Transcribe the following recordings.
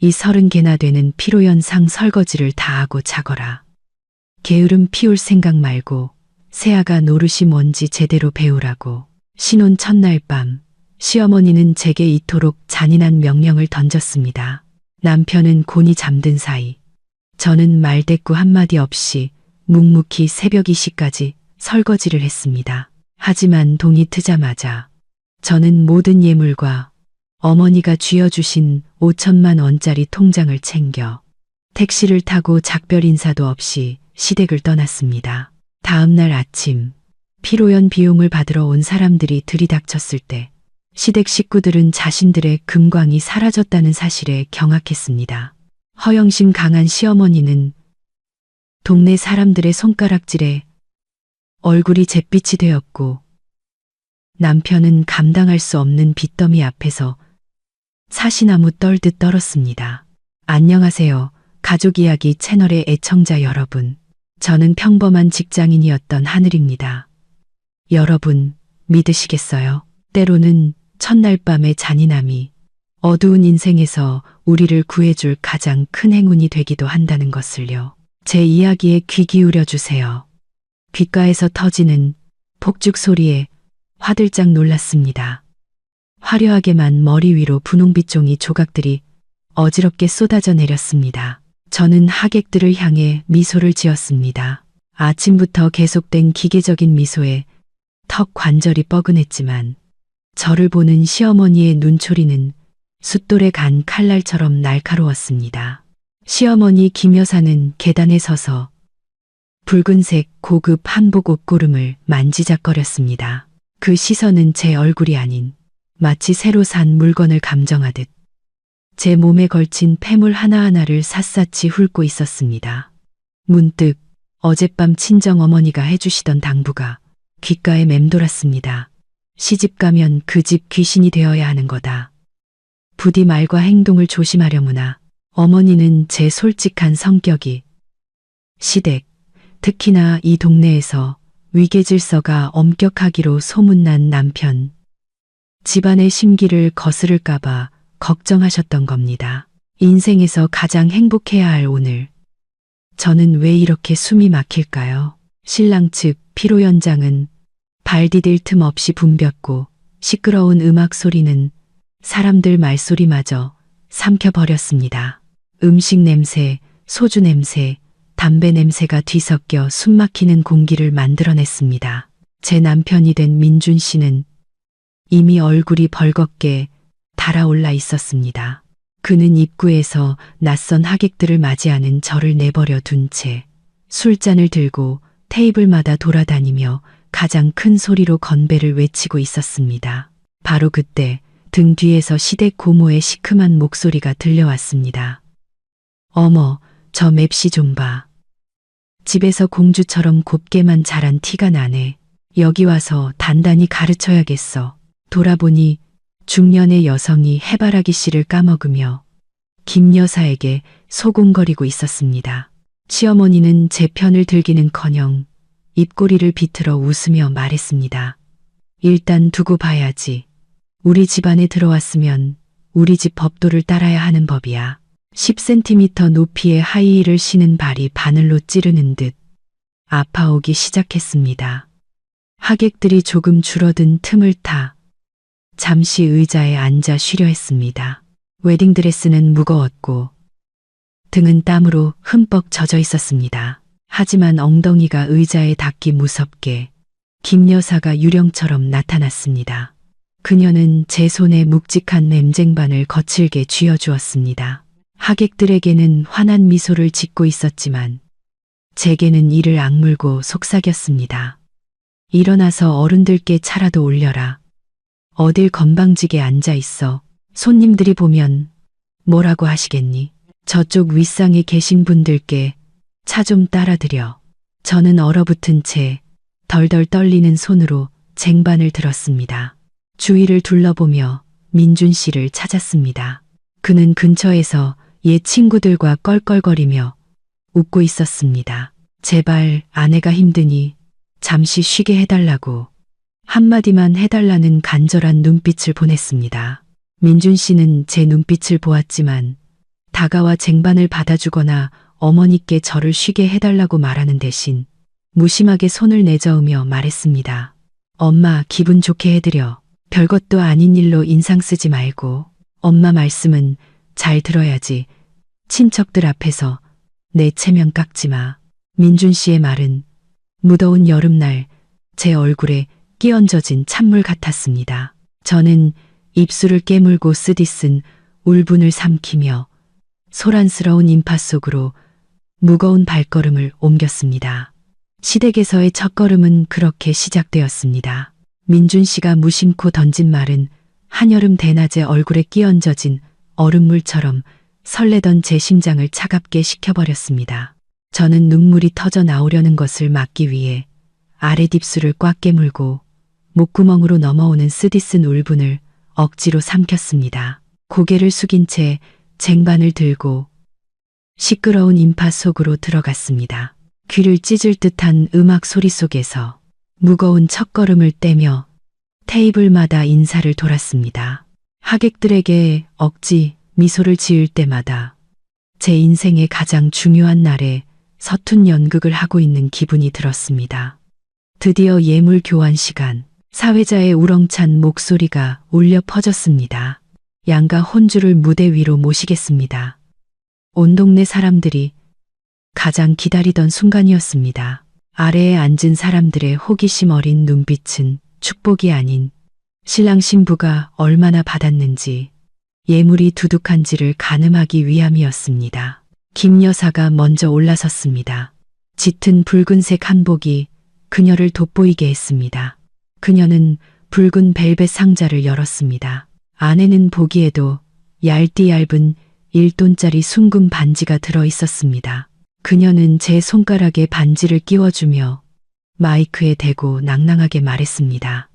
이 30개나 되는 피로연상 설거지를 다 하고 자거라. 게으름 피울 생각 말고 새아가 노릇이 뭔지 제대로 배우라고. 신혼 첫날 밤 시어머니는 제게 이토록 잔인한 명령을 던졌습니다. 남편은 곤히 잠든 사이 저는 말대꾸 한마디 없이 묵묵히 새벽 2시까지 설거지를 했습니다. 하지만 동이 트자마자 저는 모든 예물과 어머니가 쥐어주신 5천만 원짜리 통장을 챙겨 택시를 타고 작별 인사도 없이 시댁을 떠났습니다. 다음 날 아침 피로연 비용을 받으러 온 사람들이 들이닥쳤을 때 시댁 식구들은 자신들의 금광이 사라졌다는 사실에 경악했습니다. 허영심 강한 시어머니는 동네 사람들의 손가락질에 얼굴이 잿빛이 되었고 남편은 감당할 수 없는 빚더미 앞에서 사시나무 떨듯 떨었습니다. 안녕하세요. 가족이야기 채널의 애청자 여러분. 저는 평범한 직장인이었던 하늘입니다. 여러분, 믿으시겠어요? 때로는 첫날 밤의 잔인함이 어두운 인생에서 우리를 구해줄 가장 큰 행운이 되기도 한다는 것을요. 제 이야기에 귀 기울여 주세요. 귓가에서 터지는 폭죽 소리에 화들짝 놀랐습니다. 화려하게만 머리 위로 분홍빛 종이 조각들이 어지럽게 쏟아져 내렸습니다. 저는 하객들을 향해 미소를 지었습니다. 아침부터 계속된 기계적인 미소에 턱 관절이 뻐근했지만 저를 보는 시어머니의 눈초리는 숫돌에 간 칼날처럼 날카로웠습니다. 시어머니 김 여사는 계단에 서서 붉은색 고급 한복 옷고름을 만지작거렸습니다. 그 시선은 제 얼굴이 아닌 마치 새로 산 물건을 감정하듯 제 몸에 걸친 폐물 하나하나를 샅샅이 훑고 있었습니다. 문득 어젯밤 친정어머니가 해주시던 당부가 귓가에 맴돌았습니다. 시집 가면 그 집 귀신이 되어야 하는 거다. 부디 말과 행동을 조심하려무나. 어머니는 제 솔직한 성격이 시댁, 특히나 이 동네에서 위계질서가 엄격하기로 소문난 남편, 집안의 심기를 거스를까봐 걱정하셨던 겁니다. 인생에서 가장 행복해야 할 오늘, 저는 왜 이렇게 숨이 막힐까요? 신랑 측 피로연장은 발 디딜 틈 없이 붐볐고 시끄러운 음악 소리는 사람들 말소리마저 삼켜버렸습니다. 음식 냄새, 소주 냄새, 담배 냄새가 뒤섞여 숨막히는 공기를 만들어냈습니다. 제 남편이 된 민준 씨는 이미 얼굴이 벌겋게 달아올라 있었습니다. 그는 입구에서 낯선 하객들을 맞이하는 저를 내버려 둔 채 술잔을 들고 테이블마다 돌아다니며 가장 큰 소리로 건배를 외치고 있었습니다. 바로 그때 등 뒤에서 시댁 고모의 시큼한 목소리가 들려왔습니다. 어머, 저 맵시 좀 봐. 집에서 공주처럼 곱게만 자란 티가 나네. 여기 와서 단단히 가르쳐야겠어. 돌아보니 중년의 여성이 해바라기 씨를 까먹으며 김 여사에게 소곤거리고 있었습니다. 시어머니는 제 편을 들기는커녕 입꼬리를 비틀어 웃으며 말했습니다. 일단 두고 봐야지. 우리 집안에 들어왔으면 우리 집 법도를 따라야 하는 법이야. 10cm 높이의 하이힐을 신은 발이 바늘로 찌르는 듯 아파오기 시작했습니다. 하객들이 조금 줄어든 틈을 타 잠시 의자에 앉아 쉬려 했습니다. 웨딩드레스는 무거웠고 등은 땀으로 흠뻑 젖어 있었습니다. 하지만 엉덩이가 의자에 닿기 무섭게 김 여사가 유령처럼 나타났습니다. 그녀는 제 손에 묵직한 램쟁반을 거칠게 쥐어주었습니다. 하객들에게는 환한 미소를 짓고 있었지만 제게는 이를 악물고 속삭였습니다. 일어나서 어른들께 차라도 올려라. 어딜 건방지게 앉아 있어. 손님들이 보면 뭐라고 하시겠니? 저쪽 윗상에 계신 분들께 차 좀 따라드려. 저는 얼어붙은 채 덜덜 떨리는 손으로 쟁반을 들었습니다. 주위를 둘러보며 민준 씨를 찾았습니다. 그는 근처에서 옛 친구들과 껄껄거리며 웃고 있었습니다. 제발 아내가 힘드니 잠시 쉬게 해달라고 한마디만 해달라는 간절한 눈빛을 보냈습니다. 민준 씨는 제 눈빛을 보았지만 다가와 쟁반을 받아주거나 어머니께 저를 쉬게 해달라고 말하는 대신 무심하게 손을 내저으며 말했습니다. 엄마 기분 좋게 해드려. 별것도 아닌 일로 인상 쓰지 말고. 엄마 말씀은 잘 들어야지. 친척들 앞에서 내 체면 깎지 마. 민준 씨의 말은 무더운 여름날 제 얼굴에 끼얹어진 찬물 같았습니다. 저는 입술을 깨물고 쓰디쓴 울분을 삼키며 소란스러운 인파 속으로 무거운 발걸음을 옮겼습니다. 시댁에서의 첫걸음은 그렇게 시작되었습니다. 민준 씨가 무심코 던진 말은 한여름 대낮에 얼굴에 끼얹어진 얼음물처럼 설레던 제 심장을 차갑게 식혀버렸습니다. 저는 눈물이 터져 나오려는 것을 막기 위해 아랫입술을 꽉 깨물고 목구멍으로 넘어오는 쓰디쓴 울분을 억지로 삼켰습니다. 고개를 숙인 채 쟁반을 들고 시끄러운 인파 속으로 들어갔습니다. 귀를 찢을 듯한 음악 소리 속에서 무거운 첫걸음을 떼며 테이블마다 인사를 돌았습니다. 하객들에게 억지 미소를 지을 때마다 제 인생의 가장 중요한 날에 서툰 연극을 하고 있는 기분이 들었습니다. 드디어 예물 교환 시간. 사회자의 우렁찬 목소리가 울려 퍼졌습니다. 양가 혼주를 무대 위로 모시겠습니다. 온 동네 사람들이 가장 기다리던 순간이었습니다. 아래에 앉은 사람들의 호기심 어린 눈빛은 축복이 아닌 신랑 신부가 얼마나 받았는지 예물이 두둑한지를 가늠하기 위함이었습니다. 김 여사가 먼저 올라섰습니다. 짙은 붉은색 한복이 그녀를 돋보이게 했습니다. 그녀는 붉은 벨벳 상자를 열었습니다. 안에는 보기에도 얇디 얇은 1돈짜리 순금 반지가 들어 있었습니다. 그녀는 제 손가락에 반지를 끼워주며 마이크에 대고 낭낭하게 말했습니다.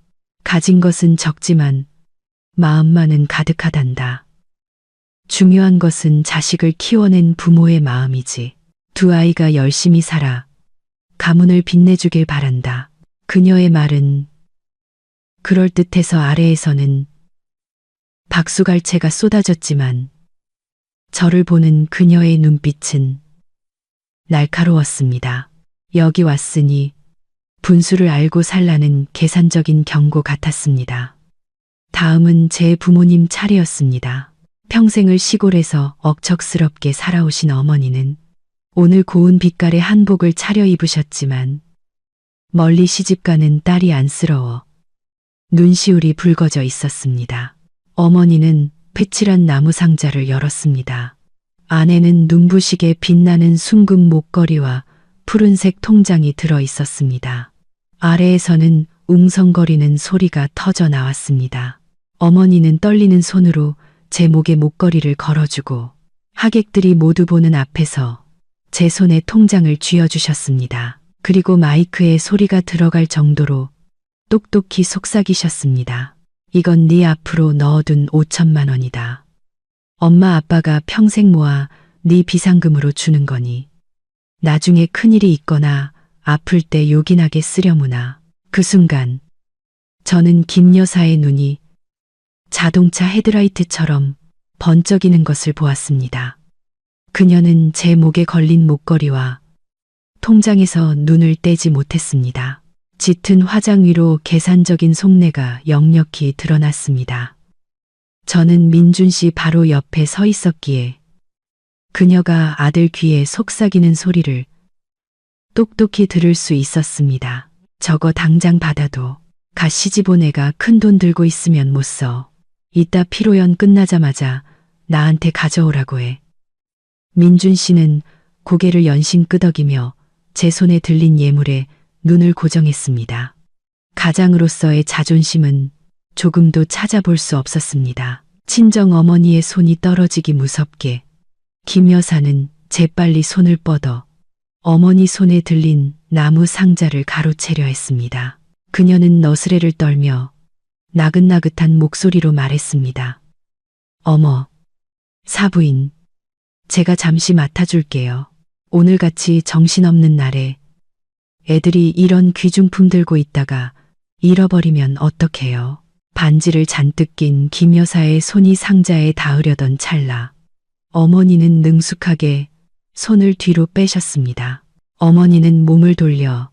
가진 것은 적지만 마음만은 가득하단다. 중요한 것은 자식을 키워낸 부모의 마음이지. 두 아이가 열심히 살아 가문을 빛내주길 바란다. 그녀의 말은 그럴듯해서 아래에서는 박수갈채가 쏟아졌지만 저를 보는 그녀의 눈빛은 날카로웠습니다. 여기 왔으니 분수를 알고 살라는 계산적인 경고 같았습니다. 다음은 제 부모님 차례였습니다. 평생을 시골에서 억척스럽게 살아오신 어머니는 오늘 고운 빛깔의 한복을 차려입으셨지만 멀리 시집가는 딸이 안쓰러워 눈시울이 붉어져 있었습니다. 어머니는 패칠한 나무 상자를 열었습니다. 안에는 눈부시게 빛나는 순금 목걸이와 푸른색 통장이 들어 있었습니다. 아래에서는 웅성거리는 소리가 터져 나왔습니다. 어머니는 떨리는 손으로 제 목에 목걸이를 걸어주고 하객들이 모두 보는 앞에서 제 손에 통장을 쥐어주셨습니다. 그리고 마이크에 소리가 들어갈 정도로 똑똑히 속삭이셨습니다. 이건 네 앞으로 넣어둔 5천만 원이다. 엄마 아빠가 평생 모아 네 비상금으로 주는 거니 나중에 큰일이 있거나 아플 때 요긴하게 쓰려무나. 그 순간 저는 김 여사의 눈이 자동차 헤드라이트처럼 번쩍이는 것을 보았습니다. 그녀는 제 목에 걸린 목걸이와 통장에서 눈을 떼지 못했습니다. 짙은 화장 위로 계산적인 속내가 역력히 드러났습니다. 저는 민준 씨 바로 옆에 서 있었기에 그녀가 아들 귀에 속삭이는 소리를 똑똑히 들을 수 있었습니다. 저거 당장 받아도 가 시집온 애가 큰돈 들고 있으면 못 써. 이따 피로연 끝나자마자 나한테 가져오라고 해. 민준 씨는 고개를 연신 끄덕이며 제 손에 들린 예물에 눈을 고정했습니다. 가장으로서의 자존심은 조금도 찾아볼 수 없었습니다. 친정 어머니의 손이 떨어지기 무섭게 김 여사는 재빨리 손을 뻗어 어머니 손에 들린 나무 상자를 가로채려 했습니다. 그녀는 너스레를 떨며 나긋나긋한 목소리로 말했습니다. 어머, 사부인, 제가 잠시 맡아줄게요. 오늘같이 정신없는 날에 애들이 이런 귀중품 들고 있다가 잃어버리면 어떡해요. 반지를 잔뜩 낀 김 여사의 손이 상자에 닿으려던 찰나 어머니는 능숙하게 손을 뒤로 빼셨습니다. 어머니는 몸을 돌려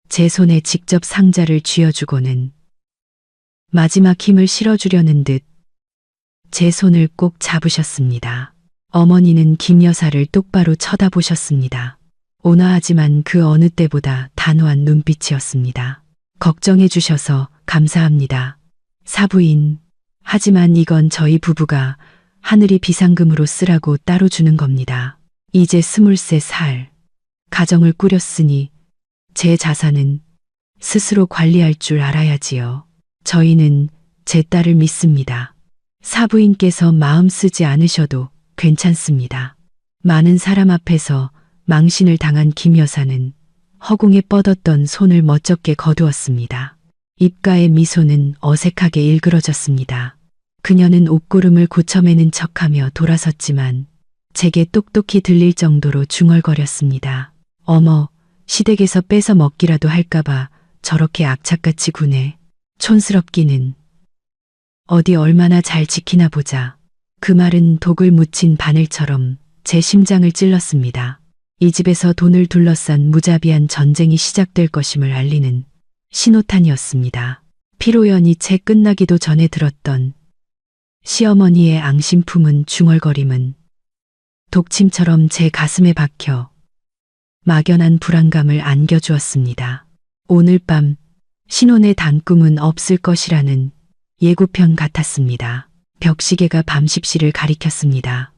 제 손에 직접 상자를 쥐어주고는 마지막 힘을 실어주려는 듯 제 손을 꼭 잡으셨습니다. 어머니는 김 여사를 똑바로 쳐다보셨습니다. 온화하지만 그 어느 때보다 단호한 눈빛이었습니다. 걱정해 주셔서 감사합니다. 사부인, 하지만 이건 저희 부부가 하늘이 비상금으로 쓰라고 따로 주는 겁니다. 이제 23살, 가정을 꾸렸으니 제 자산은 스스로 관리할 줄 알아야지요. 저희는 제 딸을 믿습니다. 사부인께서 마음 쓰지 않으셔도 괜찮습니다. 많은 사람 앞에서 망신을 당한 김 여사는 허공에 뻗었던 손을 멋쩍게 거두었습니다. 입가의 미소는 어색하게 일그러졌습니다. 그녀는 옷고름을 고쳐매는 척하며 돌아섰지만 제게 똑똑히 들릴 정도로 중얼거렸습니다. 어머, 시댁에서 뺏어 먹기라도 할까봐 저렇게 악착같이 구네. 촌스럽기는. 어디 얼마나 잘 지키나 보자. 그 말은 독을 묻힌 바늘처럼 제 심장을 찔렀습니다. 이 집에서 돈을 둘러싼 무자비한 전쟁이 시작될 것임을 알리는 신호탄이었습니다. 피로연이 채 끝나기도 전에 들었던 시어머니의 앙심 품은 중얼거림은 독침처럼 제 가슴에 박혀 막연한 불안감을 안겨주었습니다. 오늘 밤 신혼의 단꿈은 없을 것이라는 예고편 같았습니다. 벽시계가 밤 10시를 가리켰습니다.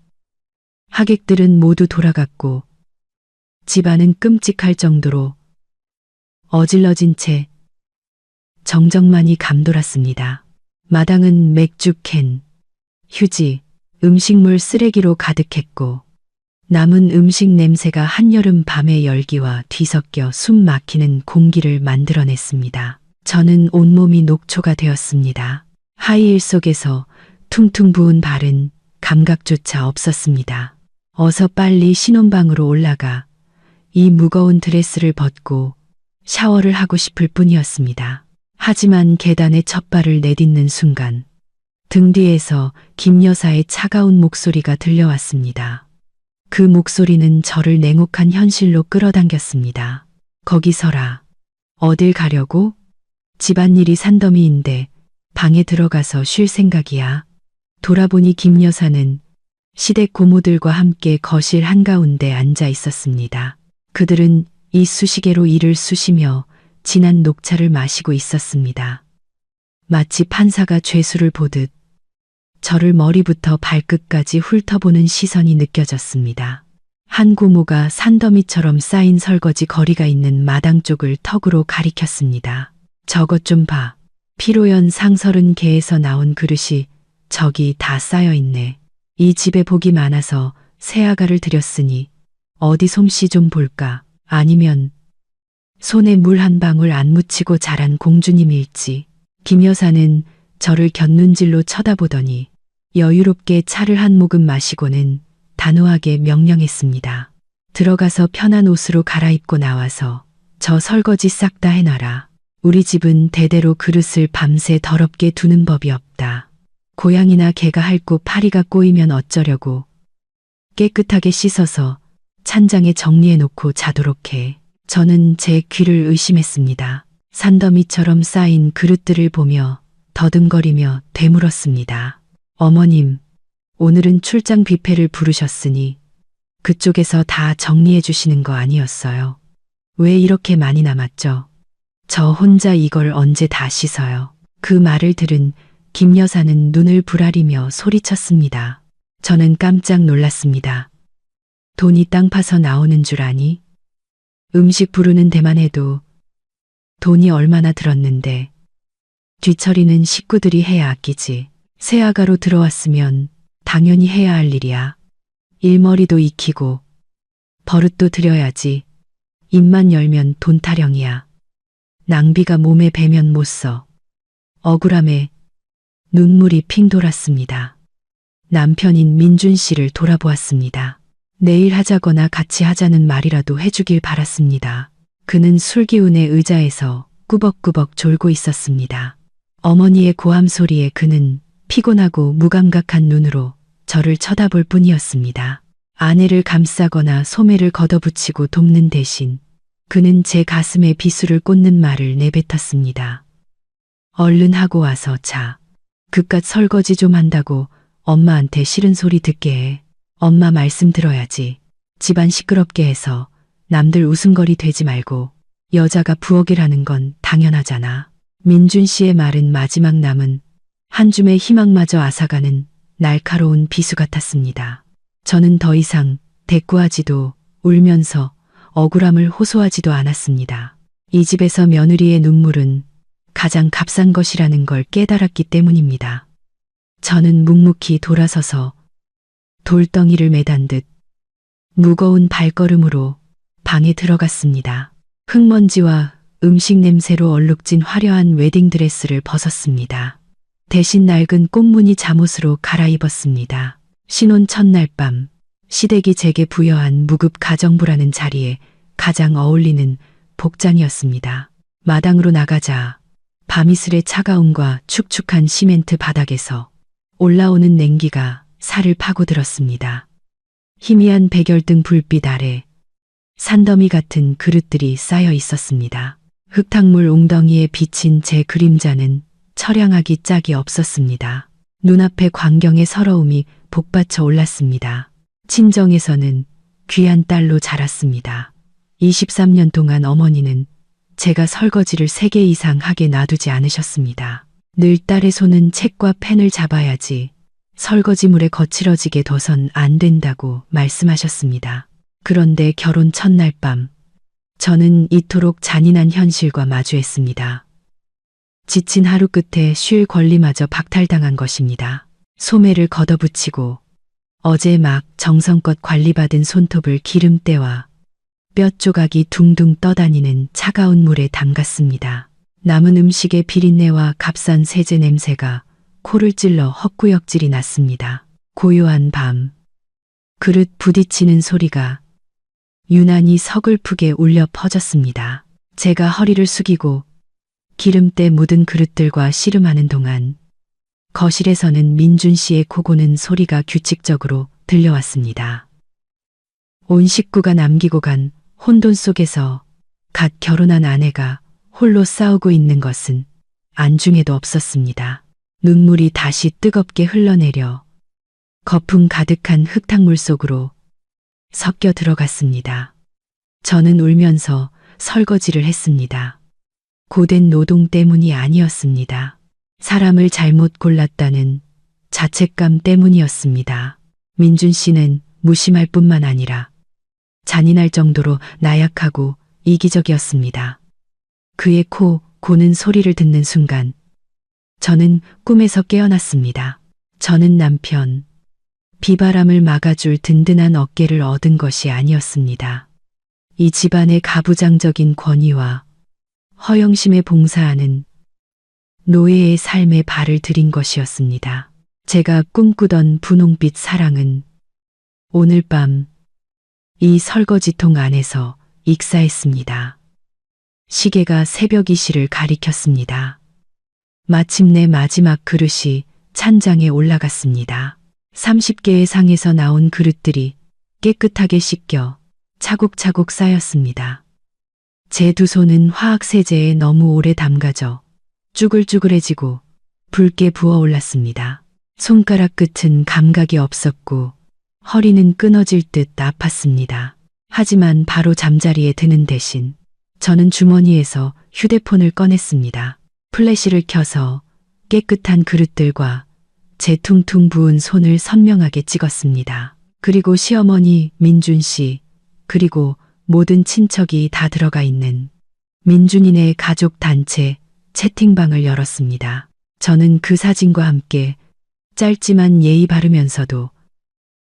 하객들은 모두 돌아갔고 집안은 끔찍할 정도로 어질러진 채 정적만이 감돌았습니다. 마당은 맥주 캔, 휴지, 음식물 쓰레기로 가득했고 남은 음식 냄새가 한여름 밤의 열기와 뒤섞여 숨 막히는 공기를 만들어냈습니다. 저는 온몸이 녹초가 되었습니다. 하이힐 속에서 퉁퉁 부은 발은 감각조차 없었습니다. 어서 빨리 신혼방으로 올라가 이 무거운 드레스를 벗고 샤워를 하고 싶을 뿐이었습니다. 하지만 계단에 첫 발을 내딛는 순간 등 뒤에서 김 여사의 차가운 목소리가 들려왔습니다. 그 목소리는 저를 냉혹한 현실로 끌어당겼습니다. 거기 서라. 어딜 가려고? 집안일이 산더미인데 방에 들어가서 쉴 생각이야. 돌아보니 김 여사는 시댁 고모들과 함께 거실 한가운데 앉아 있었습니다. 그들은 이쑤시개로 이를 쑤시며 진한 녹차를 마시고 있었습니다. 마치 판사가 죄수를 보듯 저를 머리부터 발끝까지 훑어보는 시선이 느껴졌습니다. 한 고모가 산더미처럼 쌓인 설거지 거리가 있는 마당 쪽을 턱으로 가리켰습니다. 저것 좀 봐. 피로연 상서른 개에서 나온 그릇이 저기 다 쌓여있네. 이 집에 복이 많아서 새아가를 들였으니 어디 솜씨 좀 볼까. 아니면 손에 물 한 방울 안 묻히고 자란 공주님일지. 김 여사는 저를 곁눈질로 쳐다보더니 여유롭게 차를 한 모금 마시고는 단호하게 명령했습니다. 들어가서 편한 옷으로 갈아입고 나와서 저 설거지 싹 다 해놔라. 우리 집은 대대로 그릇을 밤새 더럽게 두는 법이 없다. 고양이나 개가 핥고 파리가 꼬이면 어쩌려고. 깨끗하게 씻어서 찬장에 정리해놓고 자도록 해. 저는 제 귀를 의심했습니다. 산더미처럼 쌓인 그릇들을 보며 더듬거리며 되물었습니다. 어머님, 오늘은 출장 뷔페를 부르셨으니 그쪽에서 다 정리해 주시는 거 아니었어요? 왜 이렇게 많이 남았죠? 저 혼자 이걸 언제 다 씻어요? 그 말을 들은 김 여사는 눈을 부라리며 소리쳤습니다. 저는 깜짝 놀랐습니다. 돈이 땅 파서 나오는 줄 아니? 음식 부르는 데만 해도 돈이 얼마나 들었는데 뒤처리는 식구들이 해야 아끼지. 새아가로 들어왔으면 당연히 해야 할 일이야. 일머리도 익히고 버릇도 들여야지. 입만 열면 돈 타령이야. 낭비가 몸에 배면 못 써. 억울함에 눈물이 핑 돌았습니다. 남편인 민준 씨를 돌아보았습니다. 내일 하자거나 같이 하자는 말이라도 해주길 바랐습니다. 그는 술기운에 의자에서 꾸벅꾸벅 졸고 있었습니다. 어머니의 고함 소리에 그는 피곤하고 무감각한 눈으로 저를 쳐다볼 뿐이었습니다. 아내를 감싸거나 소매를 걷어붙이고 돕는 대신 그는 제 가슴에 비수를 꽂는 말을 내뱉었습니다. 얼른 하고 와서 자. 그깟 설거지 좀 한다고 엄마한테 싫은 소리 듣게 해. 엄마 말씀 들어야지. 집안 시끄럽게 해서 남들 웃음거리 되지 말고 여자가 부엌이라는 건 당연하잖아. 민준 씨의 말은 마지막 남은 한 줌의 희망마저 앗아가는 날카로운 비수 같았습니다. 저는 더 이상 대꾸하지도 울면서 억울함을 호소하지도 않았습니다. 이 집에서 며느리의 눈물은 가장 값싼 것이라는 걸 깨달았기 때문입니다. 저는 묵묵히 돌아서서 돌덩이를 매단 듯 무거운 발걸음으로 방에 들어갔습니다. 흙먼지와 음식 냄새로 얼룩진 화려한 웨딩드레스를 벗었습니다. 대신 낡은 꽃무늬 잠옷으로 갈아입었습니다. 신혼 첫날 밤, 시댁이 제게 부여한 무급 가정부라는 자리에 가장 어울리는 복장이었습니다. 마당으로 나가자 밤이슬의 차가움과 축축한 시멘트 바닥에서 올라오는 냉기가 살을 파고들었습니다. 희미한 백열등 불빛 아래 산더미 같은 그릇들이 쌓여 있었습니다. 흙탕물 웅덩이에 비친 제 그림자는 처량하기 짝이 없었습니다. 눈앞의 광경의 서러움이 복받쳐 올랐습니다. 친정에서는 귀한 딸로 자랐습니다. 23년 동안 어머니는 제가 설거지를 3개 이상 하게 놔두지 않으셨습니다. 늘 딸의 손은 책과 펜을 잡아야지 설거지물에 거칠어지게 둬선 안 된다고 말씀하셨습니다. 그런데 결혼 첫날 밤, 저는 이토록 잔인한 현실과 마주했습니다. 지친 하루 끝에 쉴 권리마저 박탈당한 것입니다. 소매를 걷어붙이고 어제 막 정성껏 관리받은 손톱을 기름때와 뼈 조각이 둥둥 떠다니는 차가운 물에 담갔습니다. 남은 음식의 비린내와 값싼 세제 냄새가 코를 찔러 헛구역질이 났습니다. 고요한 밤, 그릇 부딪히는 소리가 유난히 서글프게 울려 퍼졌습니다. 제가 허리를 숙이고 기름때 묻은 그릇들과 씨름하는 동안 거실에서는 민준 씨의 코 고는 소리가 규칙적으로 들려왔습니다. 온 식구가 남기고 간 혼돈 속에서 갓 결혼한 아내가 홀로 싸우고 있는 것은 안중에도 없었습니다. 눈물이 다시 뜨겁게 흘러내려 거품 가득한 흙탕물 속으로 섞여 들어갔습니다. 저는 울면서 설거지를 했습니다. 고된 노동 때문이 아니었습니다. 사람을 잘못 골랐다는 자책감 때문이었습니다. 민준 씨는 무심할 뿐만 아니라 잔인할 정도로 나약하고 이기적이었습니다. 그의 코 고는 소리를 듣는 순간 저는 꿈에서 깨어났습니다. 저는 남편, 비바람을 막아줄 든든한 어깨를 얻은 것이 아니었습니다. 이 집안의 가부장적인 권위와 허영심에 봉사하는 노예의 삶에 발을 들인 것이었습니다. 제가 꿈꾸던 분홍빛 사랑은 오늘 밤 이 설거지통 안에서 익사했습니다. 시계가 새벽 2시를 가리켰습니다. 마침내 마지막 그릇이 찬장에 올라갔습니다. 30개의 상에서 나온 그릇들이 깨끗하게 씻겨 차곡차곡 쌓였습니다. 제 두 손은 화학세제에 너무 오래 담가져 쭈글쭈글해지고 붉게 부어올랐습니다. 손가락 끝은 감각이 없었고 허리는 끊어질 듯 아팠습니다. 하지만 바로 잠자리에 드는 대신 저는 주머니에서 휴대폰을 꺼냈습니다. 플래시를 켜서 깨끗한 그릇들과 제 퉁퉁 부은 손을 선명하게 찍었습니다. 그리고 시어머니 민준 씨, 그리고 모든 친척이 다 들어가 있는 민준이네 가족 단체 채팅방을 열었습니다. 저는 그 사진과 함께 짧지만 예의 바르면서도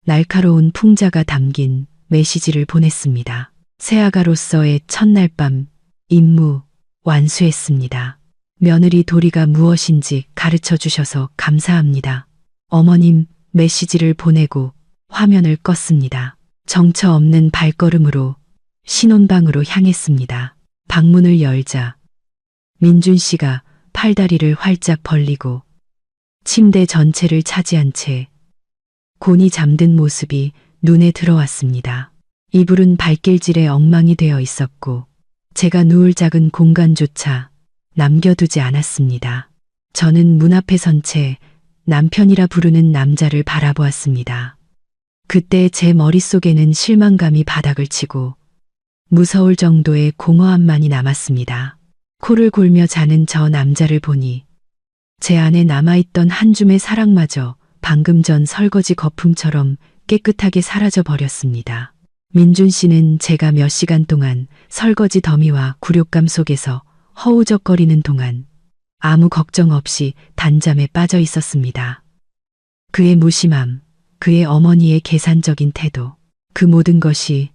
날카로운 풍자가 담긴 메시지를 보냈습니다. 새아가로서의 첫날 밤 임무 완수했습니다. 며느리 도리가 무엇인지 가르쳐 주셔서 감사합니다. 어머님 메시지를 보내고 화면을 껐습니다. 정처 없는 발걸음으로 신혼방으로 향했습니다. 방문을 열자 민준 씨가 팔다리를 활짝 벌리고 침대 전체를 차지한 채 곤히 잠든 모습이 눈에 들어왔습니다. 이불은 발길질에 엉망이 되어 있었고 제가 누울 작은 공간조차 남겨두지 않았습니다. 저는 문 앞에 선 채 남편이라 부르는 남자를 바라보았습니다. 그때 제 머릿속에는 실망감이 바닥을 치고 무서울 정도의 공허함만이 남았습니다. 코를 골며 자는 저 남자를 보니 제 안에 남아있던 한 줌의 사랑마저 방금 전 설거지 거품처럼 깨끗하게 사라져 버렸습니다. 민준 씨는 제가 몇 시간 동안 설거지 더미와 굴욕감 속에서 허우적거리는 동안 아무 걱정 없이 단잠에 빠져 있었습니다. 그의 무심함, 그의 어머니의 계산적인 태도, 그 모든 것이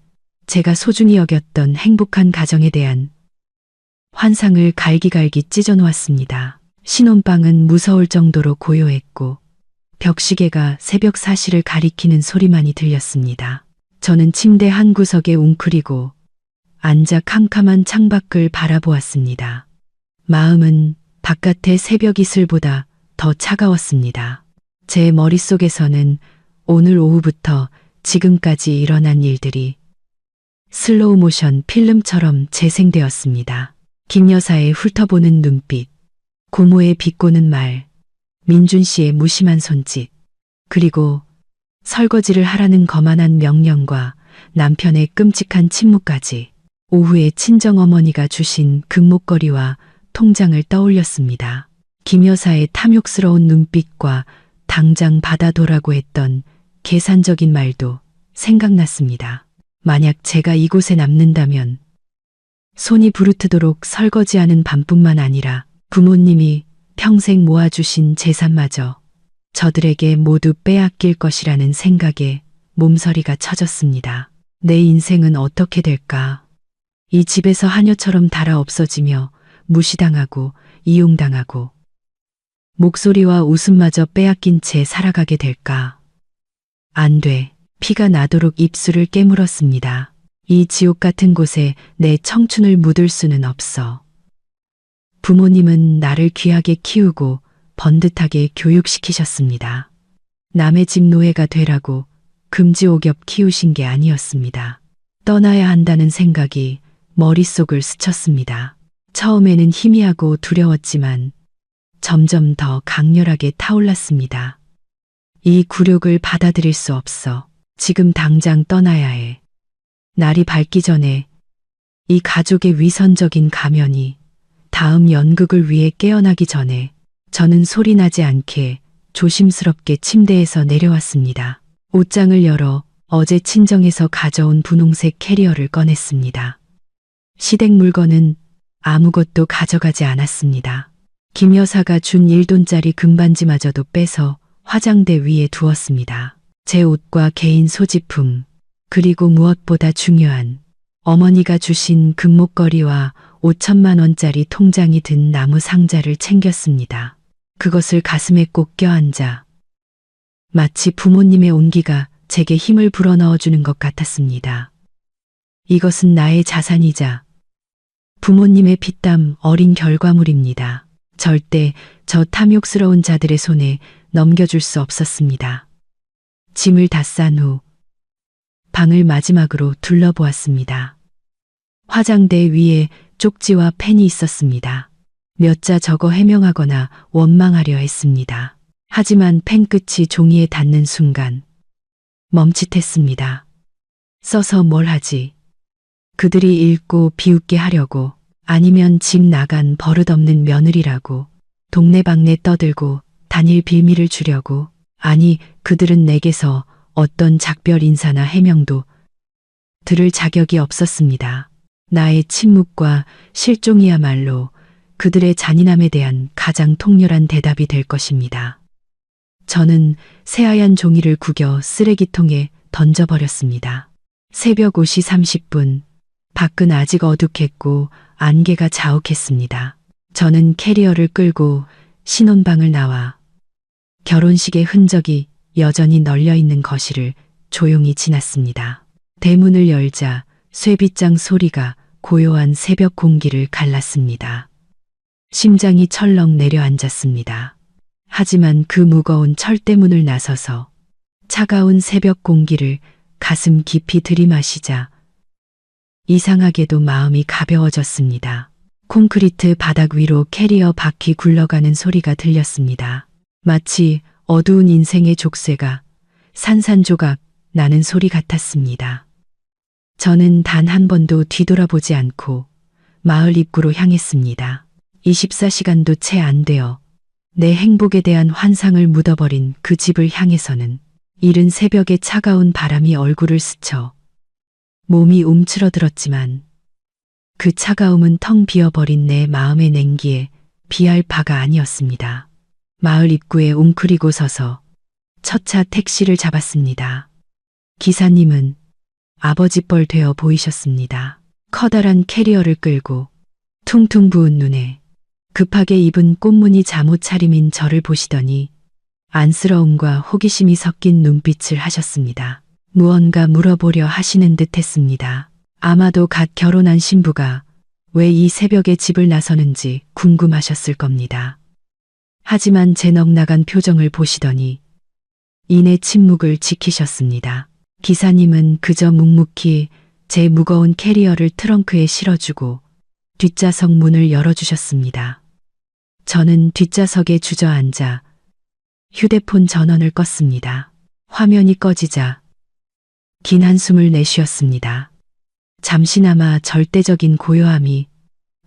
제가 소중히 여겼던 행복한 가정에 대한 환상을 갈기갈기 찢어놓았습니다. 신혼방은 무서울 정도로 고요했고 벽시계가 새벽 4시를 가리키는 소리만이 들렸습니다. 저는 침대 한 구석에 웅크리고 앉아 캄캄한 창밖을 바라보았습니다. 마음은 바깥의 새벽 이슬보다 더 차가웠습니다. 제 머릿속에서는 오늘 오후부터 지금까지 일어난 일들이 슬로우 모션 필름처럼 재생되었습니다. 김 여사의 훑어보는 눈빛, 고모의 비꼬는 말, 민준 씨의 무심한 손짓, 그리고 설거지를 하라는 거만한 명령과 남편의 끔찍한 침묵까지 오후에 친정어머니가 주신 금목걸이와 통장을 떠올렸습니다. 김 여사의 탐욕스러운 눈빛과 당장 받아도라고 했던 계산적인 말도 생각났습니다. 만약 제가 이곳에 남는다면 손이 부르트도록 설거지하는 밤뿐만 아니라 부모님이 평생 모아주신 재산마저 저들에게 모두 빼앗길 것이라는 생각에 몸서리가 쳐졌습니다. 내 인생은 어떻게 될까? 이 집에서 하녀처럼 달아 없어지며 무시당하고 이용당하고 목소리와 웃음마저 빼앗긴 채 살아가게 될까? 안 돼. 피가 나도록 입술을 깨물었습니다. 이 지옥 같은 곳에 내 청춘을 묻을 수는 없어. 부모님은 나를 귀하게 키우고 번듯하게 교육시키셨습니다. 남의 집 노예가 되라고 금지옥엽 키우신 게 아니었습니다. 떠나야 한다는 생각이 머릿속을 스쳤습니다. 처음에는 희미하고 두려웠지만 점점 더 강렬하게 타올랐습니다. 이 굴욕을 받아들일 수 없어. 지금 당장 떠나야 해. 날이 밝기 전에 이 가족의 위선적인 가면이 다음 연극을 위해 깨어나기 전에 저는 소리나지 않게 조심스럽게 침대에서 내려왔습니다. 옷장을 열어 어제 친정에서 가져온 분홍색 캐리어를 꺼냈습니다. 시댁 물건은 아무것도 가져가지 않았습니다. 김 여사가 준 1돈짜리 금반지마저도 빼서 화장대 위에 두었습니다. 제 옷과 개인 소지품, 그리고 무엇보다 중요한 어머니가 주신 금목걸이와 5천만 원짜리 통장이 든 나무 상자를 챙겼습니다. 그것을 가슴에 꼭 껴안자 마치 부모님의 온기가 제게 힘을 불어넣어주는 것 같았습니다. 이것은 나의 자산이자 부모님의 피땀 어린 결과물입니다. 절대 저 탐욕스러운 자들의 손에 넘겨줄 수 없었습니다. 짐을 다 싼 후 방을 마지막으로 둘러보았습니다. 화장대 위에 쪽지와 펜이 있었습니다. 몇 자 적어 해명하거나 원망하려 했습니다. 하지만 펜 끝이 종이에 닿는 순간 멈칫했습니다. 써서 뭘 하지? 그들이 읽고 비웃게 하려고, 아니면 집 나간 버릇없는 며느리라고, 동네방네 떠들고 단일 빌미를 주려고. 아니, 그들은 내게서 어떤 작별 인사나 해명도 들을 자격이 없었습니다. 나의 침묵과 실종이야말로 그들의 잔인함에 대한 가장 통렬한 대답이 될 것입니다. 저는 새하얀 종이를 구겨 쓰레기통에 던져버렸습니다. 새벽 5시 30분, 밖은 아직 어둑했고 안개가 자욱했습니다. 저는 캐리어를 끌고 신혼방을 나와 결혼식의 흔적이 여전히 널려있는 거실을 조용히 지났습니다. 대문을 열자 쇠빗장 소리가 고요한 새벽 공기를 갈랐습니다. 심장이 철렁 내려앉았습니다. 하지만 그 무거운 철대문을 나서서 차가운 새벽 공기를 가슴 깊이 들이마시자 이상하게도 마음이 가벼워졌습니다. 콘크리트 바닥 위로 캐리어 바퀴 굴러가는 소리가 들렸습니다. 마치 어두운 인생의 족쇄가 산산조각 나는 소리 같았습니다. 저는 단 한 번도 뒤돌아보지 않고 마을 입구로 향했습니다. 24시간도 채 안 되어 내 행복에 대한 환상을 묻어버린 그 집을 향해서는 이른 새벽에 차가운 바람이 얼굴을 스쳐 몸이 움츠러들었지만 그 차가움은 텅 비어버린 내 마음의 냉기에 비할 바가 아니었습니다. 마을 입구에 웅크리고 서서 첫 차 택시를 잡았습니다. 기사님은 아버지 뻘 되어 보이셨습니다. 커다란 캐리어를 끌고 퉁퉁 부은 눈에 급하게 입은 꽃무늬 잠옷 차림인 저를 보시더니 안쓰러움과 호기심이 섞인 눈빛을 하셨습니다. 무언가 물어보려 하시는 듯 했습니다. 아마도 갓 결혼한 신부가 왜 이 새벽에 집을 나서는지 궁금하셨을 겁니다. 하지만 제 넋나간 표정을 보시더니 이내 침묵을 지키셨습니다. 기사님은 그저 묵묵히 제 무거운 캐리어를 트렁크에 실어주고 뒷좌석 문을 열어주셨습니다. 저는 뒷좌석에 주저앉아 휴대폰 전원을 껐습니다. 화면이 꺼지자 긴 한숨을 내쉬었습니다. 잠시나마 절대적인 고요함이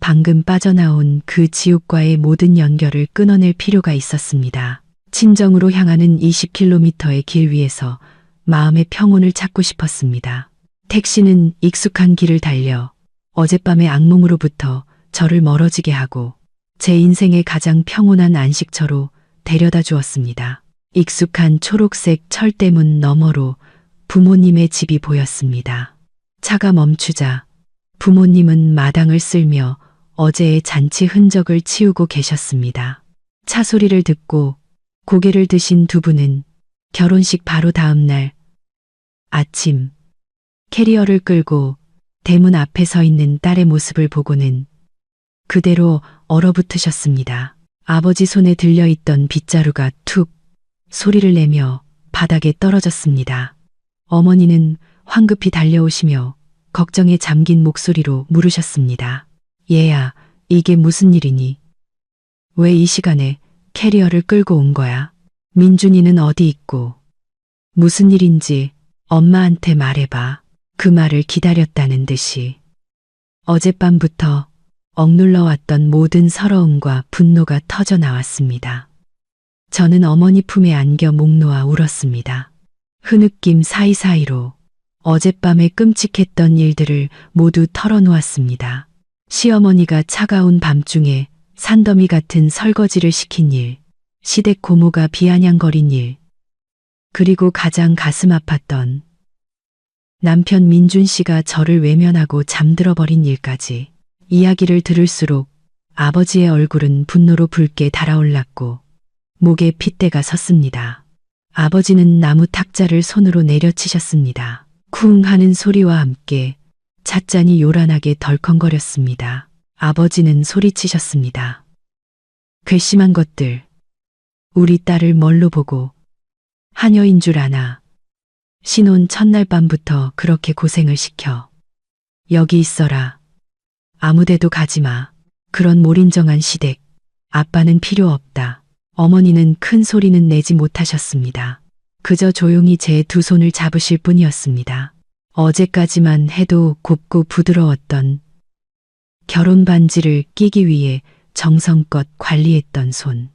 방금 빠져나온 그 지옥과의 모든 연결을 끊어낼 필요가 있었습니다. 친정으로 향하는 20km의 길 위에서 마음의 평온을 찾고 싶었습니다. 택시는 익숙한 길을 달려 어젯밤의 악몽으로부터 저를 멀어지게 하고 제 인생의 가장 평온한 안식처로 데려다 주었습니다. 익숙한 초록색 철대문 너머로 부모님의 집이 보였습니다. 차가 멈추자 부모님은 마당을 쓸며 어제의 잔치 흔적을 치우고 계셨습니다. 차 소리를 듣고 고개를 드신 두 분은 결혼식 바로 다음 날 아침 캐리어를 끌고 대문 앞에 서 있는 딸의 모습을 보고는 그대로 얼어붙으셨습니다. 아버지 손에 들려있던 빗자루가 툭 소리를 내며 바닥에 떨어졌습니다. 어머니는 황급히 달려오시며 걱정에 잠긴 목소리로 물으셨습니다. 얘야, 이게 무슨 일이니? 왜 이 시간에 캐리어를 끌고 온 거야? 민준이는 어디 있고? 무슨 일인지 엄마한테 말해봐. 그 말을 기다렸다는 듯이 어젯밤부터 억눌러 왔던 모든 서러움과 분노가 터져 나왔습니다. 저는 어머니 품에 안겨 목 놓아 울었습니다. 흐느낌 사이사이로 어젯밤에 끔찍했던 일들을 모두 털어놓았습니다. 시어머니가 차가운 밤중에 산더미 같은 설거지를 시킨 일, 시댁 고모가 비아냥거린 일, 그리고 가장 가슴 아팠던 남편 민준 씨가 저를 외면하고 잠들어 버린 일까지. 이야기를 들을수록 아버지의 얼굴은 분노로 붉게 달아올랐고 목에 핏대가 섰습니다. 아버지는 나무 탁자를 손으로 내려치셨습니다. 쿵 하는 소리와 함께 찻잔이 요란하게 덜컹거렸습니다. 아버지는 소리치셨습니다. 괘씸한 것들, 우리 딸을 뭘로 보고 하녀인 줄 아나. 신혼 첫날 밤부터 그렇게 고생을 시켜. 여기 있어라. 아무데도 가지마. 그런 몰인정한 시댁. 아빠는 필요 없다. 어머니는 큰 소리는 내지 못하셨습니다. 그저 조용히 제 두 손을 잡으실 뿐이었습니다. 어제까지만 해도 곱고 부드러웠던 결혼 반지를 끼기 위해 정성껏 관리했던 손.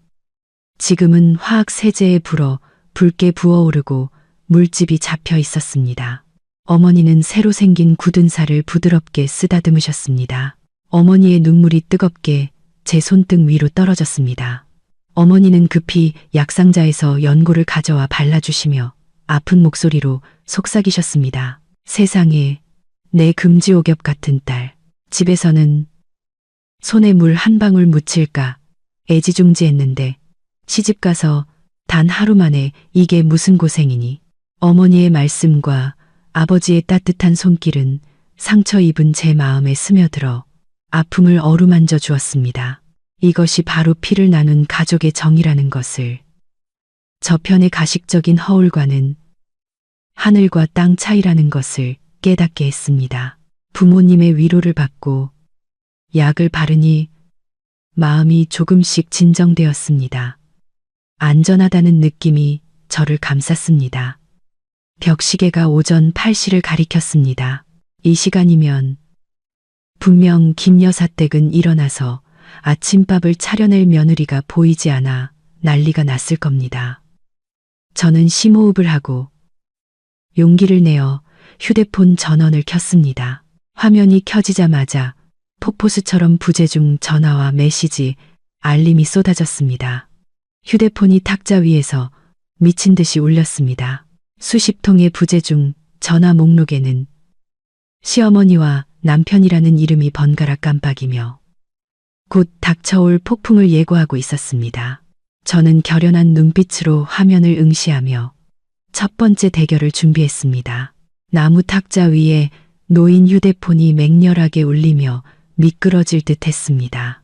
지금은 화학 세제에 불어 붉게 부어오르고 물집이 잡혀 있었습니다. 어머니는 새로 생긴 굳은 살을 부드럽게 쓰다듬으셨습니다. 어머니의 눈물이 뜨겁게 제 손등 위로 떨어졌습니다. 어머니는 급히 약상자에서 연고를 가져와 발라주시며 아픈 목소리로 속삭이셨습니다. 세상에, 내 금지옥엽 같은 딸. 집에서는 손에 물 한 방울 묻힐까 애지중지했는데 시집가서 단 하루 만에 이게 무슨 고생이니. 어머니의 말씀과 아버지의 따뜻한 손길은 상처 입은 제 마음에 스며들어 아픔을 어루만져 주었습니다. 이것이 바로 피를 나눈 가족의 정이라는 것을. 저편의 가식적인 허울과는 하늘과 땅 차이라는 것을 깨닫게 했습니다. 부모님의 위로를 받고 약을 바르니 마음이 조금씩 진정되었습니다. 안전하다는 느낌이 저를 감쌌습니다. 벽시계가 오전 8시를 가리켰습니다. 이 시간이면 분명 김 여사 댁은 일어나서 아침밥을 차려낼 며느리가 보이지 않아 난리가 났을 겁니다. 저는 심호흡을 하고 용기를 내어 휴대폰 전원을 켰습니다. 화면이 켜지자마자 폭포수처럼 부재중 전화와 메시지, 알림이 쏟아졌습니다. 휴대폰이 탁자 위에서 미친 듯이 울렸습니다. 수십 통의 부재중 전화 목록에는 시어머니와 남편이라는 이름이 번갈아 깜빡이며 곧 닥쳐올 폭풍을 예고하고 있었습니다. 저는 결연한 눈빛으로 화면을 응시하며 첫 번째 대결을 준비했습니다. 나무 탁자 위에 놓인 휴대폰이 맹렬하게 울리며 미끄러질 듯 했습니다.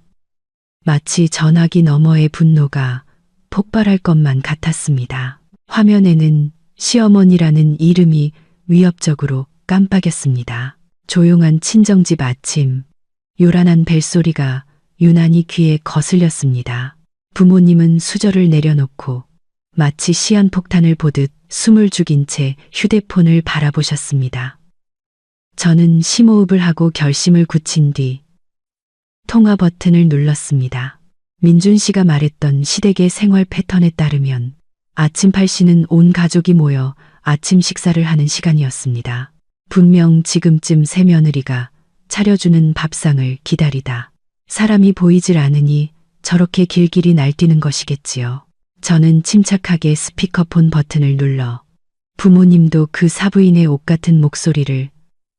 마치 전화기 너머의 분노가 폭발할 것만 같았습니다. 화면에는 시어머니라는 이름이 위협적으로 깜빡였습니다. 조용한 친정집 아침, 요란한 벨소리가 유난히 귀에 거슬렸습니다. 부모님은 수저를 내려놓고 마치 시한폭탄을 보듯 숨을 죽인 채 휴대폰을 바라보셨습니다. 저는 심호흡을 하고 결심을 굳힌 뒤 통화 버튼을 눌렀습니다. 민준 씨가 말했던 시댁의 생활 패턴에 따르면 아침 8시는 온 가족이 모여 아침 식사를 하는 시간이었습니다. 분명 지금쯤 새며느리가 차려주는 밥상을 기다리다 사람이 보이질 않으니 저렇게 길길이 날뛰는 것이겠지요. 저는 침착하게 스피커폰 버튼을 눌러 부모님도 그 사부인의 옷 같은 목소리를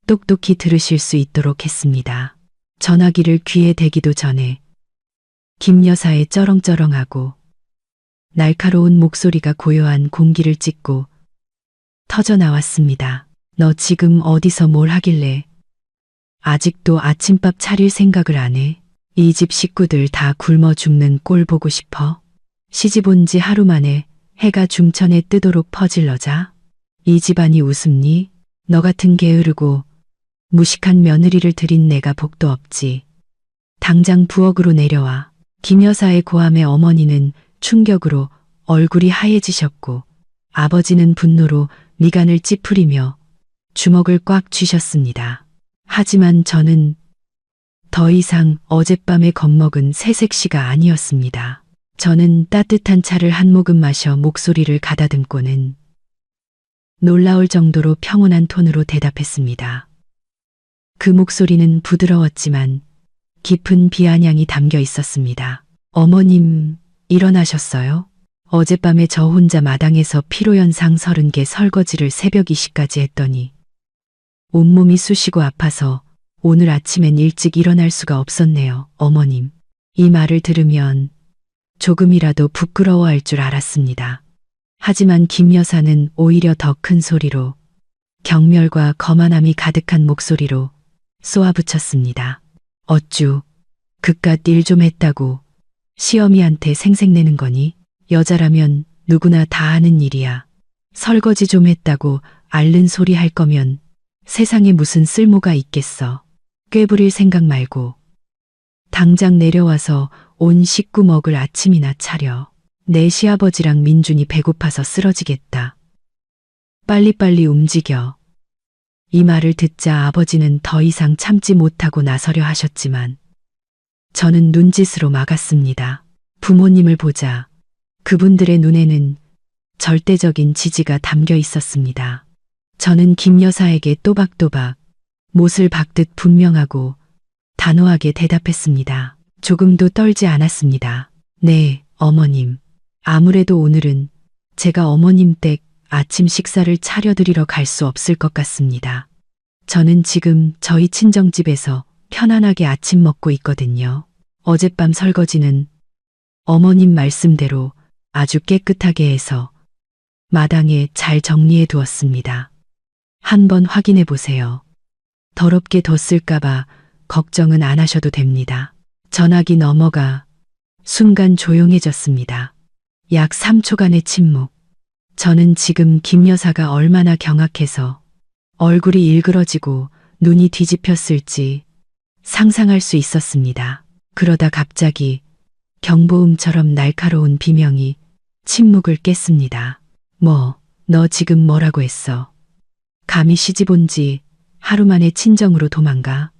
똑똑히 들으실 수 있도록 했습니다. 전화기를 귀에 대기도 전에 김 여사의 쩌렁쩌렁하고 날카로운 목소리가 고요한 공기를 찢고 터져 나왔습니다. 너 지금 어디서 뭘 하길래 아직도 아침밥 차릴 생각을 안 해? 이 집 식구들 다 굶어 죽는 꼴 보고 싶어? 시집 온 지 하루 만에 해가 중천에 뜨도록 퍼질러자? 이 집안이 우습니? 너 같은 게으르고 무식한 며느리를 들인 내가 복도 없지. 당장 부엌으로 내려와. 김 여사의 고함에 어머니는 충격으로 얼굴이 하얘지셨고 아버지는 분노로 미간을 찌푸리며 주먹을 꽉 쥐셨습니다. 하지만 저는 더 이상 어젯밤에 겁먹은 새색시가 아니었습니다. 저는 따뜻한 차를 한 모금 마셔 목소리를 가다듬고는 놀라울 정도로 평온한 톤으로 대답했습니다. 그 목소리는 부드러웠지만 깊은 비아냥이 담겨 있었습니다. 어머님, 일어나셨어요? 어젯밤에 저 혼자 마당에서 피로연상 30개 설거지를 새벽 2시까지 했더니 온몸이 쑤시고 아파서 오늘 아침엔 일찍 일어날 수가 없었네요, 어머님. 이 말을 들으면 조금이라도 부끄러워할 줄 알았습니다. 하지만 김 여사는 오히려 더 큰 소리로 경멸과 거만함이 가득한 목소리로 쏘아붙였습니다. 어쭈, 그깟 일 좀 했다고 시어미한테 생색내는 거니? 여자라면 누구나 다 하는 일이야. 설거지 좀 했다고 앓는 소리 할 거면 세상에 무슨 쓸모가 있겠어. 꾀부릴 생각 말고 당장 내려와서 온 식구 먹을 아침이나 차려. 내 시아버지랑 민준이 배고파서 쓰러지겠다. 빨리빨리 움직여. 이 말을 듣자 아버지는 더 이상 참지 못하고 나서려 하셨지만 저는 눈짓으로 막았습니다. 부모님을 보자 그분들의 눈에는 절대적인 지지가 담겨 있었습니다. 저는 김 여사에게 또박또박 못을 박듯 분명하고 단호하게 대답했습니다. 조금도 떨지 않았습니다. 네, 어머님. 아무래도 오늘은 제가 어머님 댁 아침 식사를 차려드리러 갈 수 없을 것 같습니다. 저는 지금 저희 친정집에서 편안하게 아침 먹고 있거든요. 어젯밤 설거지는 어머님 말씀대로 아주 깨끗하게 해서 마당에 잘 정리해 두었습니다. 한번 확인해 보세요. 더럽게 뒀을까봐 걱정은 안 하셔도 됩니다. 전화기 넘어가 순간 조용해졌습니다. 약 3초간의 침묵. 저는 지금 김 여사가 얼마나 경악해서 얼굴이 일그러지고 눈이 뒤집혔을지 상상할 수 있었습니다. 그러다 갑자기 경보음처럼 날카로운 비명이 침묵을 깼습니다. 너 지금 뭐라고 했어? 감히 시집 온 지 하루 만에 친정으로 도망가?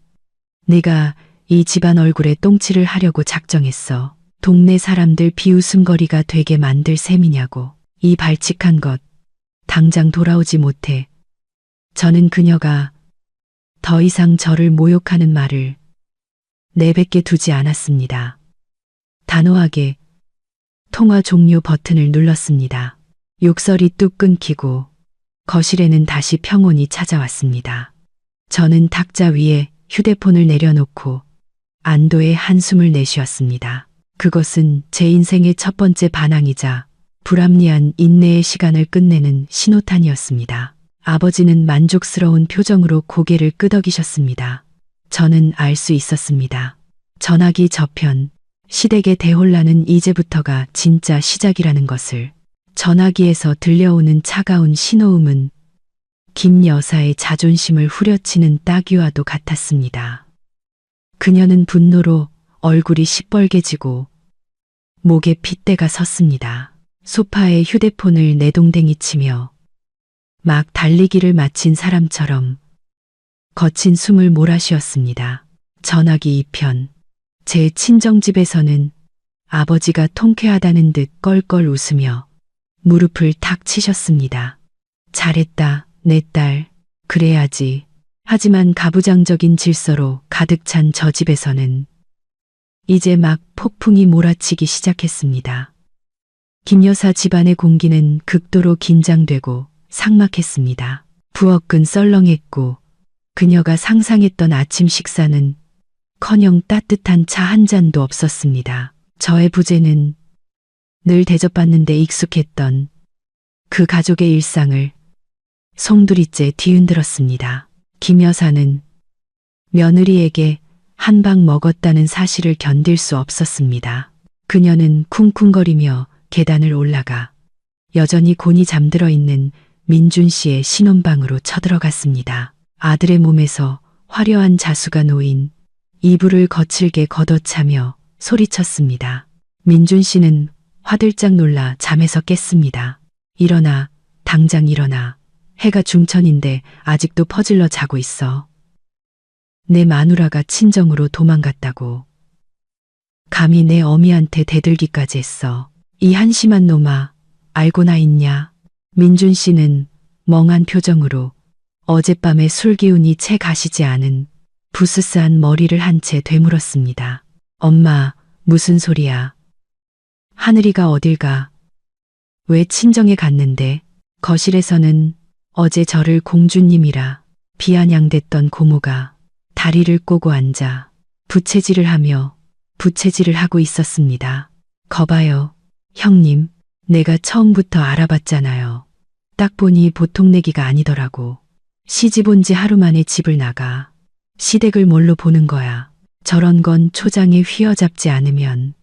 내가 이 집안 얼굴에 똥칠을 하려고 작정했어. 동네 사람들 비웃음거리가 되게 만들 셈이냐고. 이 발칙한 것, 당장 돌아오지 못해. 저는 그녀가 더 이상 저를 모욕하는 말을 내뱉게 두지 않았습니다. 단호하게 통화 종료 버튼을 눌렀습니다. 욕설이 뚝 끊기고 거실에는 다시 평온이 찾아왔습니다. 저는 탁자 위에 휴대폰을 내려놓고 안도의 한숨을 내쉬었습니다. 그것은 제 인생의 첫 번째 반항이자 불합리한 인내의 시간을 끝내는 신호탄이었습니다. 아버지는 만족스러운 표정으로 고개를 끄덕이셨습니다. 저는 알 수 있었습니다. 전화기 저편, 시댁의 대혼란은 이제부터가 진짜 시작이라는 것을. 전화기에서 들려오는 차가운 신호음은 김 여사의 자존심을 후려치는 따귀와도 같았습니다. 그녀는 분노로 얼굴이 시뻘개지고 목에 핏대가 섰습니다. 소파에 휴대폰을 내동댕이 치며 막 달리기를 마친 사람처럼 거친 숨을 몰아쉬었습니다. 전화기 2편. 제 친정집에서는 아버지가 통쾌하다는 듯 껄껄 웃으며 무릎을 탁 치셨습니다. 잘했다, 내 딸. 그래야지. 하지만 가부장적인 질서로 가득 찬 저 집에서는 이제 막 폭풍이 몰아치기 시작했습니다. 김 여사 집안의 공기는 극도로 긴장되고 삭막했습니다. 부엌은 썰렁했고 그녀가 상상했던 아침 식사는 커녕 따뜻한 차 한 잔도 없었습니다. 저의 부재는 늘 대접받는데 익숙했던 그 가족의 일상을 송두리째 뒤흔들었습니다. 김 여사는 며느리에게 한 방 먹었다는 사실을 견딜 수 없었습니다. 그녀는 쿵쿵거리며 계단을 올라가 여전히 곤히 잠들어 있는 민준 씨의 신혼방으로 쳐들어갔습니다. 아들의 몸에서 화려한 자수가 놓인 이불을 거칠게 걷어차며 소리쳤습니다. 민준 씨는 화들짝 놀라 잠에서 깼습니다. 일어나, 당장 일어나. 해가 중천인데 아직도 퍼질러 자고 있어. 내 마누라가 친정으로 도망갔다고. 감히 내 어미한테 대들기까지 했어. 이 한심한 놈아, 알고나 있냐? 민준 씨는 멍한 표정으로 어젯밤에 술 기운이 채 가시지 않은 부스스한 머리를 한 채 되물었습니다. 엄마, 무슨 소리야? 하늘이가 어딜 가? 왜 친정에 갔는데? 거실에서는 어제 저를 공주님이라 비아냥댔던 고모가 다리를 꼬고 앉아 부채질을 하고 있었습니다. 거봐요, 형님. 내가 처음부터 알아봤잖아요. 딱 보니 보통 내기가 아니더라고. 시집 온 지 하루 만에 집을 나가. 시댁을 뭘로 보는 거야. 저런 건 초장에 휘어잡지 않으면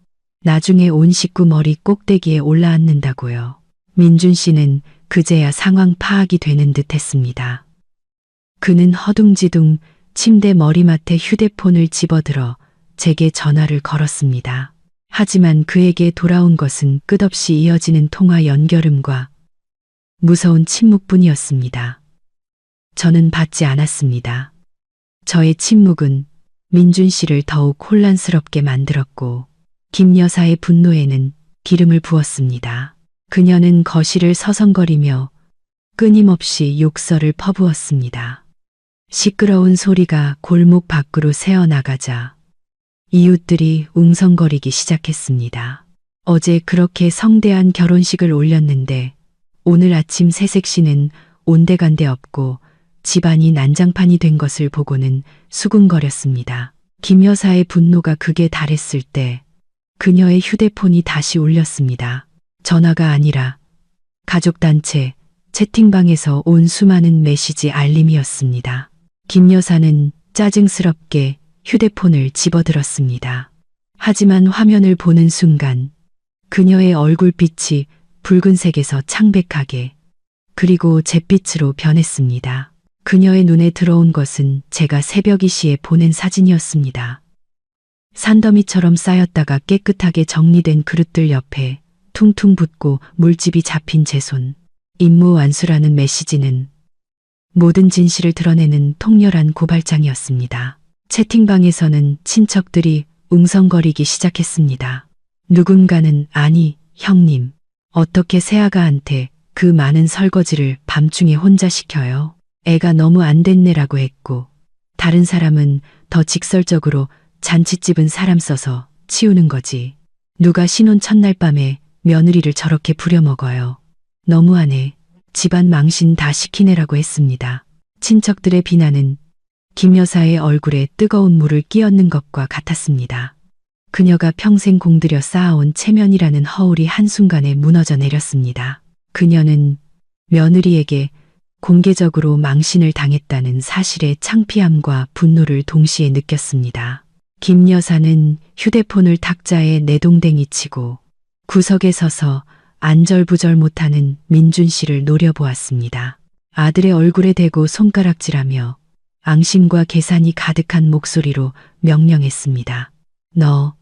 나중에 온 식구 머리 꼭대기에 올라앉는다고요. 민준 씨는 그제야 상황 파악이 되는 듯 했습니다. 그는 허둥지둥 침대 머리맡에 휴대폰을 집어들어 제게 전화를 걸었습니다. 하지만 그에게 돌아온 것은 끝없이 이어지는 통화 연결음과 무서운 침묵뿐이었습니다. 저는 받지 않았습니다. 저의 침묵은 민준 씨를 더욱 혼란스럽게 만들었고 김 여사의 분노에는 기름을 부었습니다. 그녀는 거실을 서성거리며 끊임없이 욕설을 퍼부었습니다. 시끄러운 소리가 골목 밖으로 새어나가자 이웃들이 웅성거리기 시작했습니다. 어제 그렇게 성대한 결혼식을 올렸는데 오늘 아침 새색 씨는 온데간데 없고 집안이 난장판이 된 것을 보고는 수군거렸습니다. 김 여사의 분노가 극에 달했을 때 그녀의 휴대폰이 다시 울렸습니다. 전화가 아니라 가족단체 채팅방에서 온 수많은 메시지 알림이었습니다. 김 여사는 짜증스럽게 휴대폰을 집어들었습니다. 하지만 화면을 보는 순간 그녀의 얼굴빛이 붉은색에서 창백하게 그리고 잿빛으로 변했습니다. 그녀의 눈에 들어온 것은 제가 새벽 2시에 보낸 사진이었습니다. 산더미처럼 쌓였다가 깨끗하게 정리된 그릇들 옆에 퉁퉁 붓고 물집이 잡힌 제 손. 임무 완수라는 메시지는 모든 진실을 드러내는 통렬한 고발장이었습니다. 채팅방에서는 친척들이 웅성거리기 시작했습니다. 누군가는 아니, 형님, 어떻게 새아가한테 그 많은 설거지를 밤중에 혼자 시켜요? 애가 너무 안 됐네라고 했고, 다른 사람은 더 직설적으로 잔칫집은 사람 써서 치우는 거지. 누가 신혼 첫날 밤에 며느리를 저렇게 부려먹어요. 너무하네. 집안 망신 다 시키네라고 했습니다. 친척들의 비난은 김 여사의 얼굴에 뜨거운 물을 끼얹는 것과 같았습니다. 그녀가 평생 공들여 쌓아온 체면이라는 허울이 한순간에 무너져 내렸습니다. 그녀는 며느리에게 공개적으로 망신을 당했다는 사실의 창피함과 분노를 동시에 느꼈습니다. 김 여사는 휴대폰을 탁자에 내동댕이 치고 구석에 서서 안절부절 못하는 민준 씨를 노려보았습니다. 아들의 얼굴에 대고 손가락질하며 앙심과 계산이 가득한 목소리로 명령했습니다. 너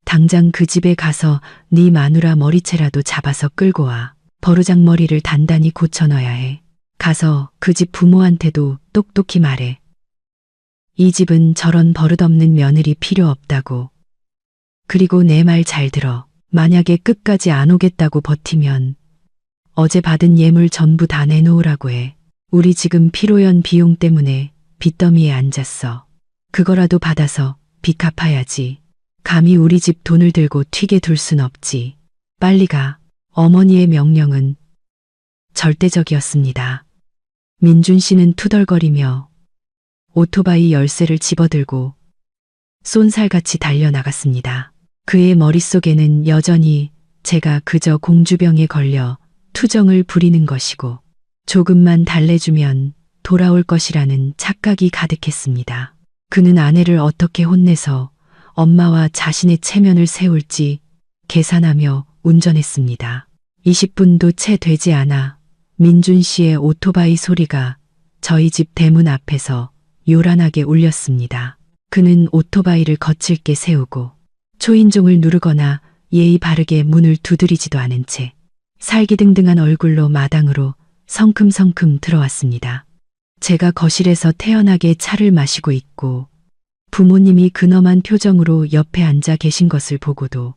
당장 그 집에 가서 네 마누라 머리채라도 잡아서 끌고 와. 버르장머리를 단단히 고쳐넣어야 해. 가서 그 집 부모한테도 똑똑히 말해. 이 집은 저런 버릇없는 며느리 필요 없다고. 그리고 내 말 잘 들어. 만약에 끝까지 안 오겠다고 버티면 어제 받은 예물 전부 다 내놓으라고 해. 우리 지금 피로연 비용 때문에 빚더미에 앉았어. 그거라도 받아서 빚 갚아야지. 감히 우리 집 돈을 들고 튀게 둘 순 없지. 빨리 가. 어머니의 명령은 절대적이었습니다. 민준 씨는 투덜거리며 오토바이 열쇠를 집어들고 쏜살같이 달려나갔습니다. 그의 머릿속에는 여전히 제가 그저 공주병에 걸려 투정을 부리는 것이고 조금만 달래주면 돌아올 것이라는 착각이 가득했습니다. 그는 아내를 어떻게 혼내서 엄마와 자신의 체면을 세울지 계산하며 운전했습니다. 20분도 채 되지 않아 민준 씨의 오토바이 소리가 저희 집 대문 앞에서 요란하게 울렸습니다. 그는 오토바이를 거칠게 세우고 초인종을 누르거나 예의 바르게 문을 두드리지도 않은 채 살기등등한 얼굴로 마당으로 성큼성큼 들어왔습니다. 제가 거실에서 태연하게 차를 마시고 있고 부모님이 근엄한 표정으로 옆에 앉아 계신 것을 보고도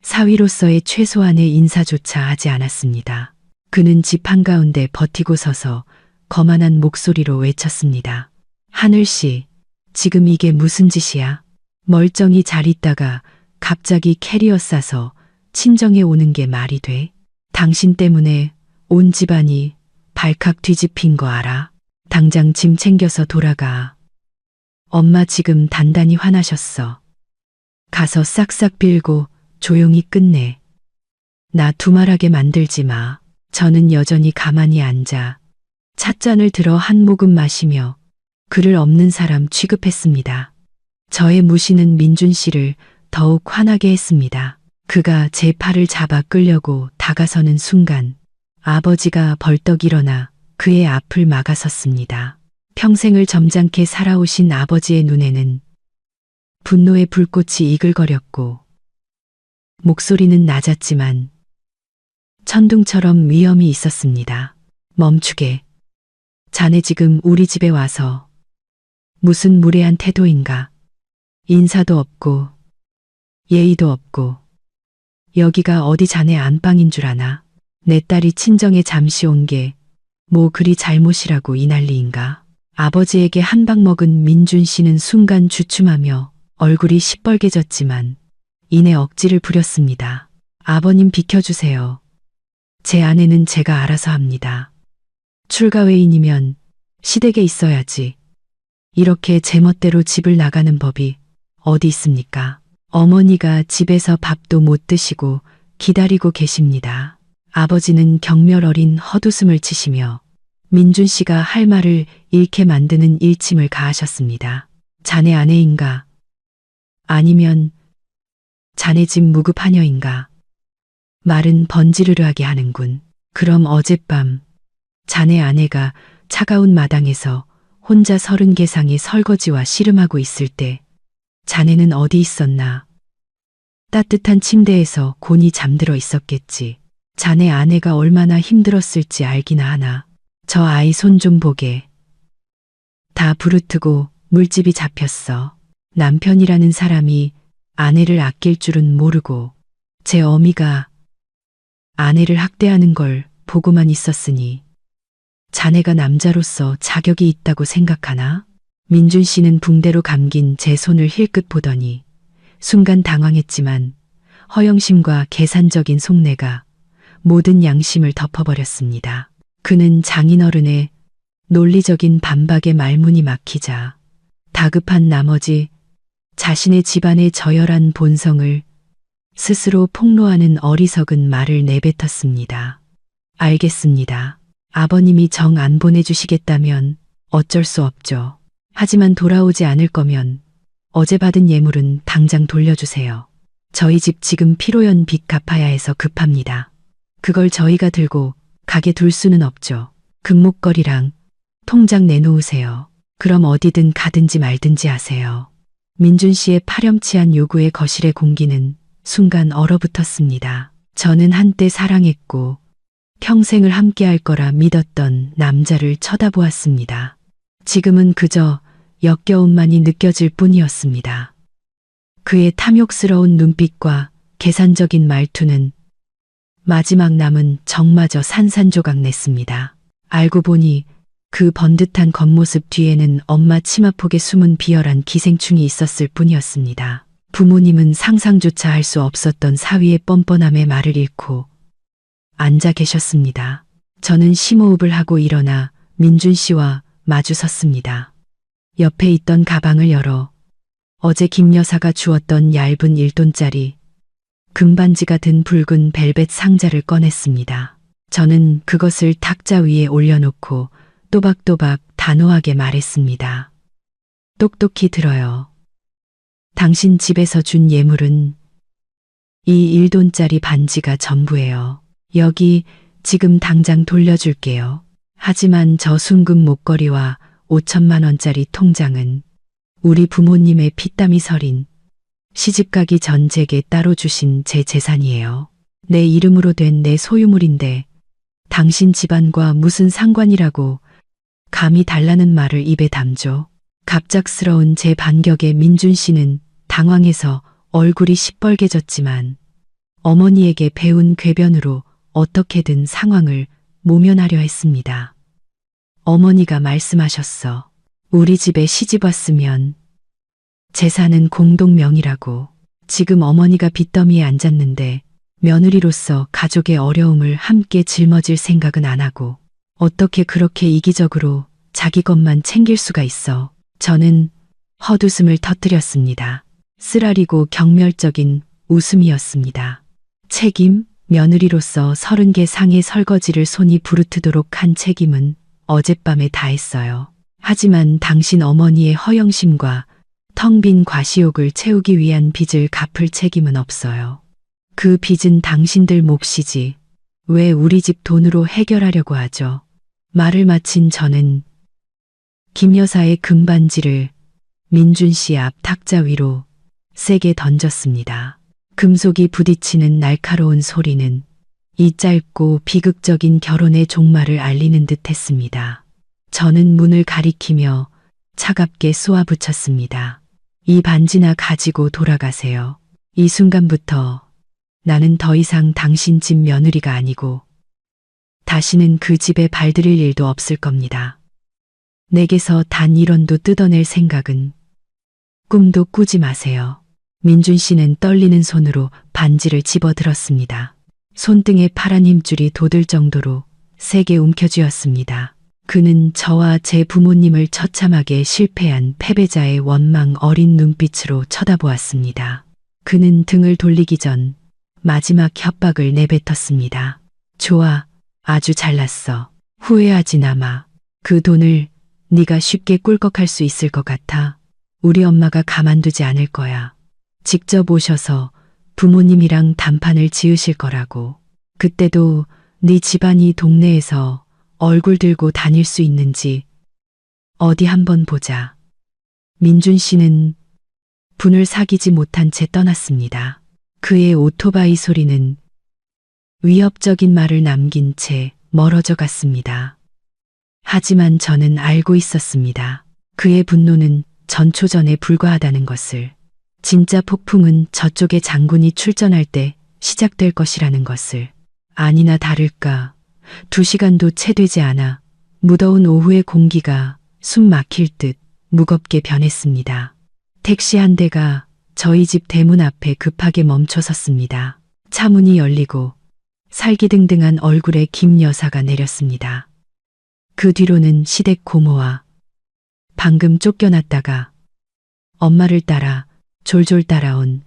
사위로서의 최소한의 인사조차 하지 않았습니다. 그는 집 한가운데 버티고 서서 거만한 목소리로 외쳤습니다. 하늘씨, 지금 이게 무슨 짓이야? 멀쩡히 잘 있다가 갑자기 캐리어 싸서 친정에 오는 게 말이 돼? 당신 때문에 온 집안이 발칵 뒤집힌 거 알아? 당장 짐 챙겨서 돌아가. 엄마 지금 단단히 화나셨어. 가서 싹싹 빌고 조용히 끝내. 나 두말하게 만들지 마. 저는 여전히 가만히 앉아 찻잔을 들어 한 모금 마시며 그를 없는 사람 취급했습니다. 저의 무시는 민준 씨를 더욱 화나게 했습니다. 그가 제 팔을 잡아 끌려고 다가서는 순간 아버지가 벌떡 일어나 그의 앞을 막아섰습니다. 평생을 점잖게 살아오신 아버지의 눈에는 분노의 불꽃이 이글거렸고 목소리는 낮았지만 천둥처럼 위엄이 있었습니다. 멈추게. 자네 지금 우리 집에 와서 무슨 무례한 태도인가. 인사도 없고 예의도 없고 여기가 어디 자네 안방인 줄 아나. 내 딸이 친정에 잠시 온 게 뭐 그리 잘못이라고 이 난리인가. 아버지에게 한 방 먹은 민준 씨는 순간 주춤하며 얼굴이 시뻘개졌지만 이내 억지를 부렸습니다. 아버님 비켜주세요. 제 아내는 제가 알아서 합니다. 출가회인이면 시댁에 있어야지. 이렇게 제멋대로 집을 나가는 법이 어디 있습니까? 어머니가 집에서 밥도 못 드시고 기다리고 계십니다. 아버지는 경멸 어린 헛웃음을 치시며 민준 씨가 할 말을 잃게 만드는 일침을 가하셨습니다. 자네 아내인가? 아니면 자네 집 무급하녀인가? 말은 번지르르하게 하는군. 그럼 어젯밤 자네 아내가 차가운 마당에서 혼자 30개상의 설거지와 씨름하고 있을 때 자네는 어디 있었나? 따뜻한 침대에서 곤히 잠들어 있었겠지. 자네 아내가 얼마나 힘들었을지 알기나 하나. 저 아이 손 좀 보게. 다 부르트고 물집이 잡혔어. 남편이라는 사람이 아내를 아낄 줄은 모르고 제 어미가 아내를 학대하는 걸 보고만 있었으니 자네가 남자로서 자격이 있다고 생각하나? 민준 씨는 붕대로 감긴 제 손을 힐끗 보더니 순간 당황했지만 허영심과 계산적인 속내가 모든 양심을 덮어버렸습니다. 그는 장인어른의 논리적인 반박에 말문이 막히자 다급한 나머지 자신의 집안의 저열한 본성을 스스로 폭로하는 어리석은 말을 내뱉었습니다. 알겠습니다. 아버님이 정 안 보내주시겠다면 어쩔 수 없죠. 하지만 돌아오지 않을 거면 어제 받은 예물은 당장 돌려주세요. 저희 집 지금 피로연 빚 갚아야 해서 급합니다. 그걸 저희가 들고 가게 둘 수는 없죠. 금목걸이랑 통장 내놓으세요. 그럼 어디든 가든지 말든지 하세요. 민준 씨의 파렴치한 요구에 거실의 공기는 순간 얼어붙었습니다. 저는 한때 사랑했고 평생을 함께할 거라 믿었던 남자를 쳐다보았습니다. 지금은 그저 역겨움만이 느껴질 뿐이었습니다. 그의 탐욕스러운 눈빛과 계산적인 말투는 마지막 남은 정마저 산산조각 냈습니다. 알고 보니 그 번듯한 겉모습 뒤에는 엄마 치마폭에 숨은 비열한 기생충이 있었을 뿐이었습니다. 부모님은 상상조차 할 수 없었던 사위의 뻔뻔함에 말을 잃고 앉아 계셨습니다. 저는 심호흡을 하고 일어나 민준 씨와 마주 섰습니다. 옆에 있던 가방을 열어 어제 김 여사가 주었던 얇은 1돈짜리 금반지가 든 붉은 벨벳 상자를 꺼냈습니다. 저는 그것을 탁자 위에 올려놓고 또박또박 단호하게 말했습니다. 똑똑히 들어요. 당신 집에서 준 예물은 이 1돈짜리 반지가 전부예요. 여기 지금 당장 돌려줄게요. 하지만 저 순금 목걸이와 5천만 원짜리 통장은 우리 부모님의 피땀이 서린 시집가기 전 제게 따로 주신 제 재산이에요. 내 이름으로 된 내 소유물인데 당신 집안과 무슨 상관이라고 감히 달라는 말을 입에 담죠. 갑작스러운 제 반격에 민준 씨는 당황해서 얼굴이 시뻘개졌지만 어머니에게 배운 궤변으로 어떻게든 상황을 모면하려 했습니다. 어머니가 말씀하셨어. 우리 집에 시집 왔으면 재산은 공동명의라고. 지금 어머니가 빚더미에 앉았는데 며느리로서 가족의 어려움을 함께 짊어질 생각은 안 하고 어떻게 그렇게 이기적으로 자기 것만 챙길 수가 있어. 저는 헛웃음을 터뜨렸습니다. 쓰라리고 경멸적인 웃음이었습니다. 책임? 며느리로서 30개 상의 설거지를 손이 부르트도록 한 책임은 어젯밤에 다했어요. 하지만 당신 어머니의 허영심과 텅 빈 과시욕을 채우기 위한 빚을 갚을 책임은 없어요. 그 빚은 당신들 몫이지 왜 우리 집 돈으로 해결하려고 하죠. 말을 마친 저는 김 여사의 금반지를 민준 씨 앞 탁자 위로 세게 던졌습니다. 금속이 부딪히는 날카로운 소리는 이 짧고 비극적인 결혼의 종말을 알리는 듯 했습니다. 저는 문을 가리키며 차갑게 쏘아붙였습니다. 이 반지나 가지고 돌아가세요. 이 순간부터 나는 더 이상 당신 집 며느리가 아니고 다시는 그 집에 발들일 일도 없을 겁니다. 내게서 단 1원도 뜯어낼 생각은 꿈도 꾸지 마세요. 민준 씨는 떨리는 손으로 반지를 집어들었습니다. 손등에 파란 힘줄이 돋을 정도로 세게 움켜쥐었습니다. 그는 저와 제 부모님을 처참하게 실패한 패배자의 원망 어린 눈빛으로 쳐다보았습니다. 그는 등을 돌리기 전 마지막 협박을 내뱉었습니다. 좋아, 아주 잘났어. 후회하지나 마. 그 돈을 네가 쉽게 꿀꺽할 수 있을 것 같아. 우리 엄마가 가만두지 않을 거야. 직접 오셔서 부모님이랑 단판을 지으실 거라고. 그때도 네 집안이 동네에서 얼굴 들고 다닐 수 있는지 어디 한번 보자. 민준 씨는 분을 사귀지 못한 채 떠났습니다. 그의 오토바이 소리는 위협적인 말을 남긴 채 멀어져 갔습니다. 하지만 저는 알고 있었습니다. 그의 분노는 전초전에 불과하다는 것을. 진짜 폭풍은 저쪽의 장군이 출전할 때 시작될 것이라는 것을. 아니나 다를까 2시간도 채 되지 않아 무더운 오후의 공기가 숨 막힐 듯 무겁게 변했습니다. 택시 한 대가 저희 집 대문 앞에 급하게 멈춰 섰습니다. 차 문이 열리고 살기등등한 얼굴의 김 여사가 내렸습니다. 그 뒤로는 시댁 고모와 방금 쫓겨났다가 엄마를 따라 졸졸 따라온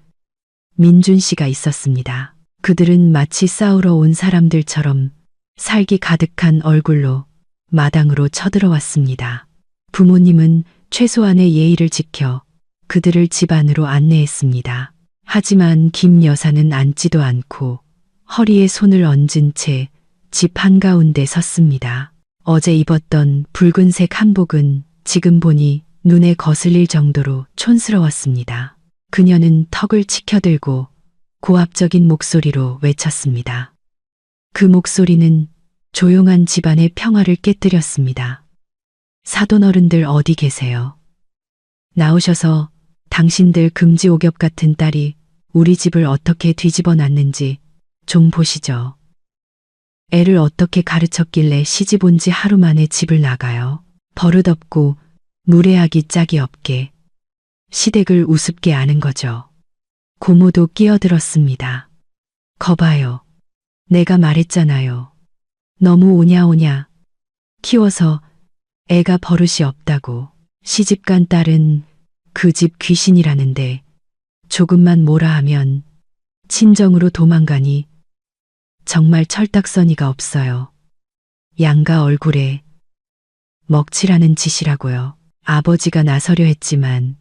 민준 씨가 있었습니다. 그들은 마치 싸우러 온 사람들처럼 살기 가득한 얼굴로 마당으로 쳐들어왔습니다. 부모님은 최소한의 예의를 지켜 그들을 집 안으로 안내했습니다. 하지만 김 여사는 앉지도 않고 허리에 손을 얹은 채 집 한가운데 섰습니다. 어제 입었던 붉은색 한복은 지금 보니 눈에 거슬릴 정도로 촌스러웠습니다. 그녀는 턱을 치켜들고 고압적인 목소리로 외쳤습니다. 그 목소리는 조용한 집안의 평화를 깨뜨렸습니다. 사돈어른들 어디 계세요? 나오셔서 당신들 금지옥엽 같은 딸이 우리 집을 어떻게 뒤집어 놨는지 좀 보시죠. 애를 어떻게 가르쳤길래 시집 온 지 하루 만에 집을 나가요. 버릇없고 무례하기 짝이 없게 시댁을 우습게 아는 거죠. 고모도 끼어들었습니다. 거봐요. 내가 말했잖아요. 너무 오냐오냐. 키워서 애가 버릇이 없다고. 시집간 딸은 그 집 귀신이라는데 조금만 뭐라 하면 친정으로 도망가니 정말 철딱서니가 없어요. 양가 얼굴에 먹칠하는 짓이라고요. 아버지가 나서려 했지만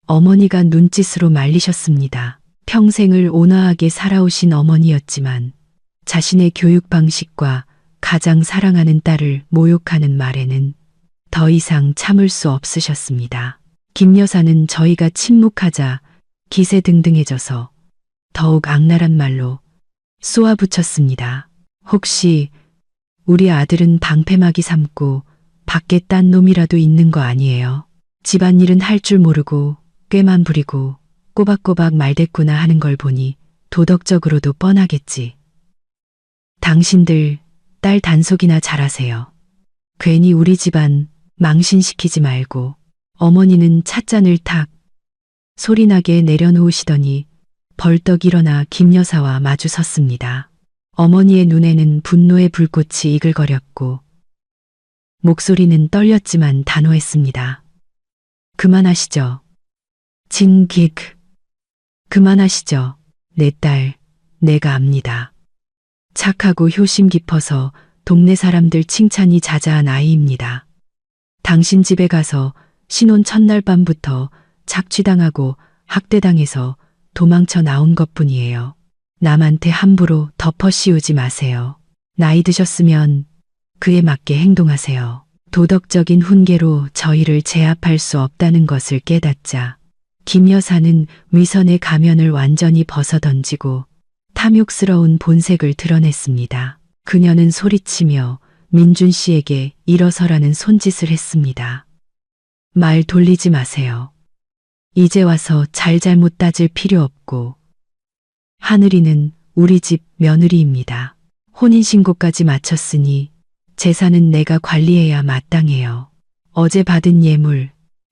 어머니가 눈짓으로 말리셨습니다. 평생을 온화하게 살아오신 어머니였지만 자신의 교육 방식과 가장 사랑하는 딸을 모욕하는 말에는 더 이상 참을 수 없으셨습니다. 김 여사는 저희가 침묵하자 기세등등해져서 더욱 악랄한 말로 쏘아붙였습니다. 혹시 우리 아들은 방패막이 삼고 밖에 딴 놈이라도 있는 거 아니에요? 집안일은 할 줄 모르고 꾀만 부리고 꼬박꼬박 말대꾸나 하는 걸 보니 도덕적으로도 뻔하겠지. 당신들 딸 단속이나 잘하세요. 괜히 우리 집안 망신시키지 말고. 어머니는 찻잔을 탁 소리나게 내려놓으시더니 벌떡 일어나 김 여사와 마주 섰습니다. 어머니의 눈에는 분노의 불꽃이 이글거렸고 목소리는 떨렸지만 단호했습니다. 그만하시죠. 진깃. 그만하시죠. 내 딸, 내가 압니다. 착하고 효심 깊어서 동네 사람들 칭찬이 자자한 아이입니다. 당신 집에 가서 신혼 첫날 밤부터 착취당하고 학대당해서 도망쳐 나온 것뿐이에요. 남한테 함부로 덮어 씌우지 마세요. 나이 드셨으면 그에 맞게 행동하세요. 도덕적인 훈계로 저희를 제압할 수 없다는 것을 깨닫자 김 여사는 위선의 가면을 완전히 벗어던지고 탐욕스러운 본색을 드러냈습니다. 그녀는 소리치며 민준 씨에게 일어서라는 손짓을 했습니다. 말 돌리지 마세요. 이제 와서 잘잘못 따질 필요 없고 하늘이는 우리 집 며느리입니다. 혼인신고까지 마쳤으니 재산은 내가 관리해야 마땅해요. 어제 받은 예물,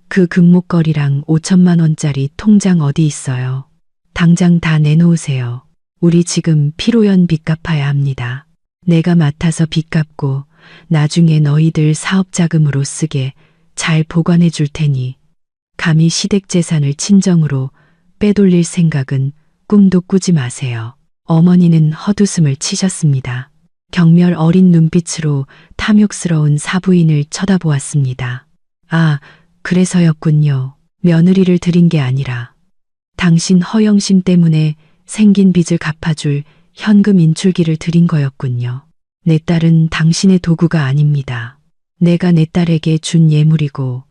그 금목걸이랑 5천만 원짜리 통장 어디 있어요? 당장 다 내놓으세요. 우리 지금 피로연 빚 갚아야 합니다. 내가 맡아서 빚 갚고 나중에 너희들 사업 자금으로 쓰게 잘 보관해 줄 테니 감히 시댁 재산을 친정으로 빼돌릴 생각은 꿈도 꾸지 마세요. 어머니는 헛웃음을 치셨습니다. 경멸 어린 눈빛으로 탐욕스러운 사부인을 쳐다보았습니다. 아, 그래서였군요. 며느리를 드린 게 아니라 당신 허영심 때문에 생긴 빚을 갚아줄 현금 인출기를 드린 거였군요. 내 딸은 당신의 도구가 아닙니다. 내가 내 딸에게 준 예물이고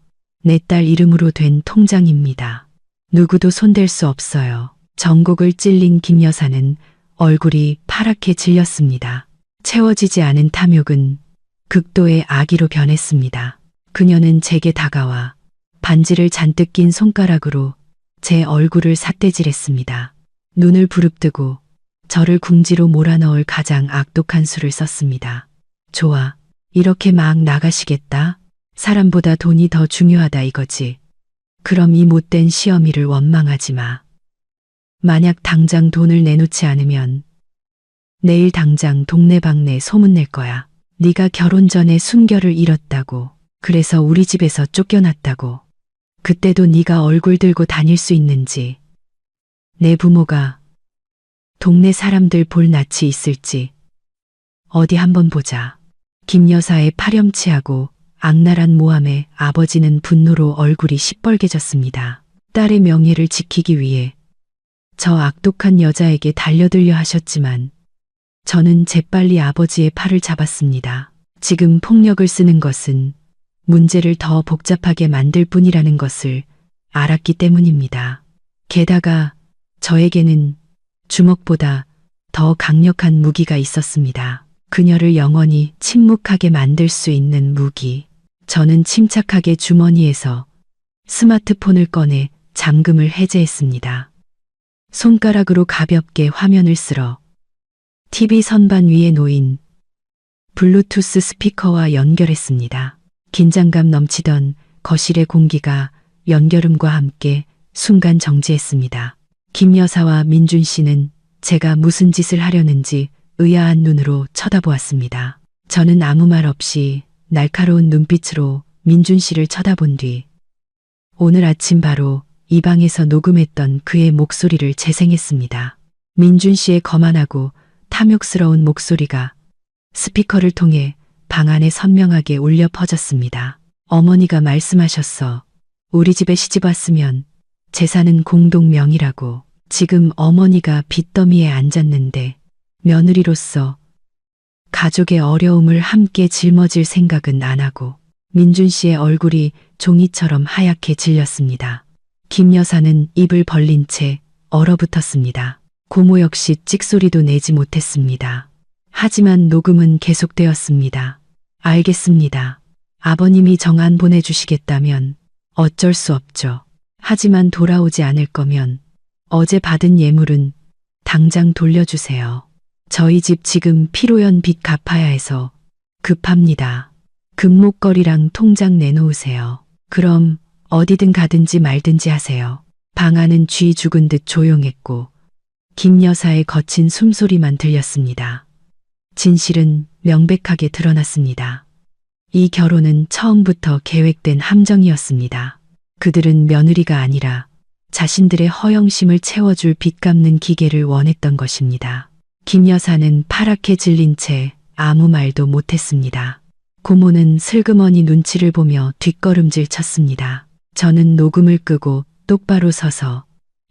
내 딸 이름으로 된 통장입니다. 누구도 손댈 수 없어요. 전곡을 찔린 김 여사는 얼굴이 파랗게 질렸습니다. 채워지지 않은 탐욕은 극도의 악의로 변했습니다. 그녀는 제게 다가와 반지를 잔뜩 낀 손가락으로 제 얼굴을 삿대질했습니다. 눈을 부릅뜨고 저를 궁지로 몰아넣을 가장 악독한 수를 썼습니다. 좋아. 이렇게 막 나가시겠다? 사람보다 돈이 더 중요하다 이거지. 그럼 이 못된 시어미를 원망하지 마. 만약 당장 돈을 내놓지 않으면 내일 당장 동네방네 소문낼 거야. 네가 결혼 전에 순결을 잃었다고. 그래서 우리 집에서 쫓겨났다고. 그때도 네가 얼굴 들고 다닐 수 있는지. 내 부모가 동네 사람들 볼 낯이 있을지. 어디 한번 보자. 김 여사의 파렴치하고 악랄한 모함에 아버지는 분노로 얼굴이 시뻘개졌습니다. 딸의 명예를 지키기 위해 저 악독한 여자에게 달려들려 하셨지만 저는 재빨리 아버지의 팔을 잡았습니다. 지금 폭력을 쓰는 것은 문제를 더 복잡하게 만들 뿐이라는 것을 알았기 때문입니다. 게다가 저에게는 주먹보다 더 강력한 무기가 있었습니다. 그녀를 영원히 침묵하게 만들 수 있는 무기. 저는 침착하게 주머니에서 스마트폰을 꺼내 잠금을 해제했습니다. 손가락으로 가볍게 화면을 쓸어 TV 선반 위에 놓인 블루투스 스피커와 연결했습니다. 긴장감 넘치던 거실의 공기가 연결음과 함께 순간 정지했습니다. 김 여사와 민준 씨는 제가 무슨 짓을 하려는지 의아한 눈으로 쳐다보았습니다. 저는 아무 말 없이 날카로운 눈빛으로 민준 씨를 쳐다본 뒤 오늘 아침 바로 이 방에서 녹음했던 그의 목소리를 재생했습니다. 민준 씨의 거만하고 탐욕스러운 목소리가 스피커를 통해 방 안에 선명하게 울려 퍼졌습니다. 어머니가 말씀하셨어. 우리 집에 시집 왔으면 재산은 공동 명의라고. 지금 어머니가 빚더미에 앉았는데 며느리로서 가족의 어려움을 함께 짊어질 생각은 안 하고. 민준 씨의 얼굴이 종이처럼 하얗게 질렸습니다. 김 여사는 입을 벌린 채 얼어붙었습니다. 고모 역시 찍소리도 내지 못했습니다. 하지만 녹음은 계속되었습니다. 알겠습니다. 아버님이 정안 보내주시겠다면 어쩔 수 없죠. 하지만 돌아오지 않을 거면 어제 받은 예물은 당장 돌려주세요. 저희 집 지금 피로연 빚 갚아야 해서 급합니다. 금목걸이랑 통장 내놓으세요. 그럼 어디든 가든지 말든지 하세요. 방 안은 쥐 죽은 듯 조용했고 김 여사의 거친 숨소리만 들렸습니다. 진실은 명백하게 드러났습니다. 이 결혼은 처음부터 계획된 함정이었습니다. 그들은 며느리가 아니라 자신들의 허영심을 채워줄 빚 갚는 기계를 원했던 것입니다. 김 여사는 파랗게 질린 채 아무 말도 못했습니다. 고모는 슬그머니 눈치를 보며 뒷걸음질 쳤습니다. 저는 녹음을 끄고 똑바로 서서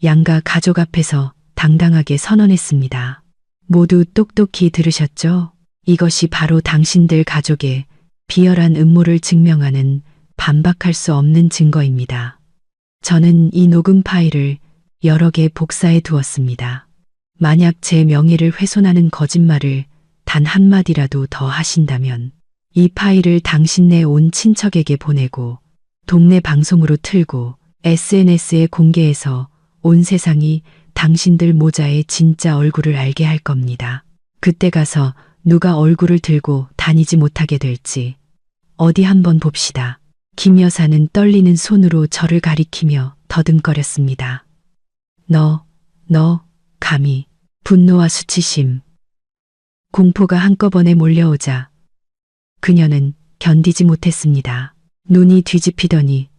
양가 가족 앞에서 당당하게 선언했습니다. 모두 똑똑히 들으셨죠? 이것이 바로 당신들 가족의 비열한 음모를 증명하는 반박할 수 없는 증거입니다. 저는 이 녹음 파일을 여러 개 복사해 두었습니다. 만약 제 명예를 훼손하는 거짓말을 단 한마디라도 더 하신다면 이 파일을 당신네 온 친척에게 보내고 동네 방송으로 틀고 SNS에 공개해서 온 세상이 당신들 모자의 진짜 얼굴을 알게 할 겁니다. 그때 가서 누가 얼굴을 들고 다니지 못하게 될지 어디 한번 봅시다. 김 여사는 떨리는 손으로 저를 가리키며 더듬거렸습니다. 너 감히. 분노와 수치심, 공포가 한꺼번에 몰려오자 그녀는 견디지 못했습니다. 눈이 뒤집히더니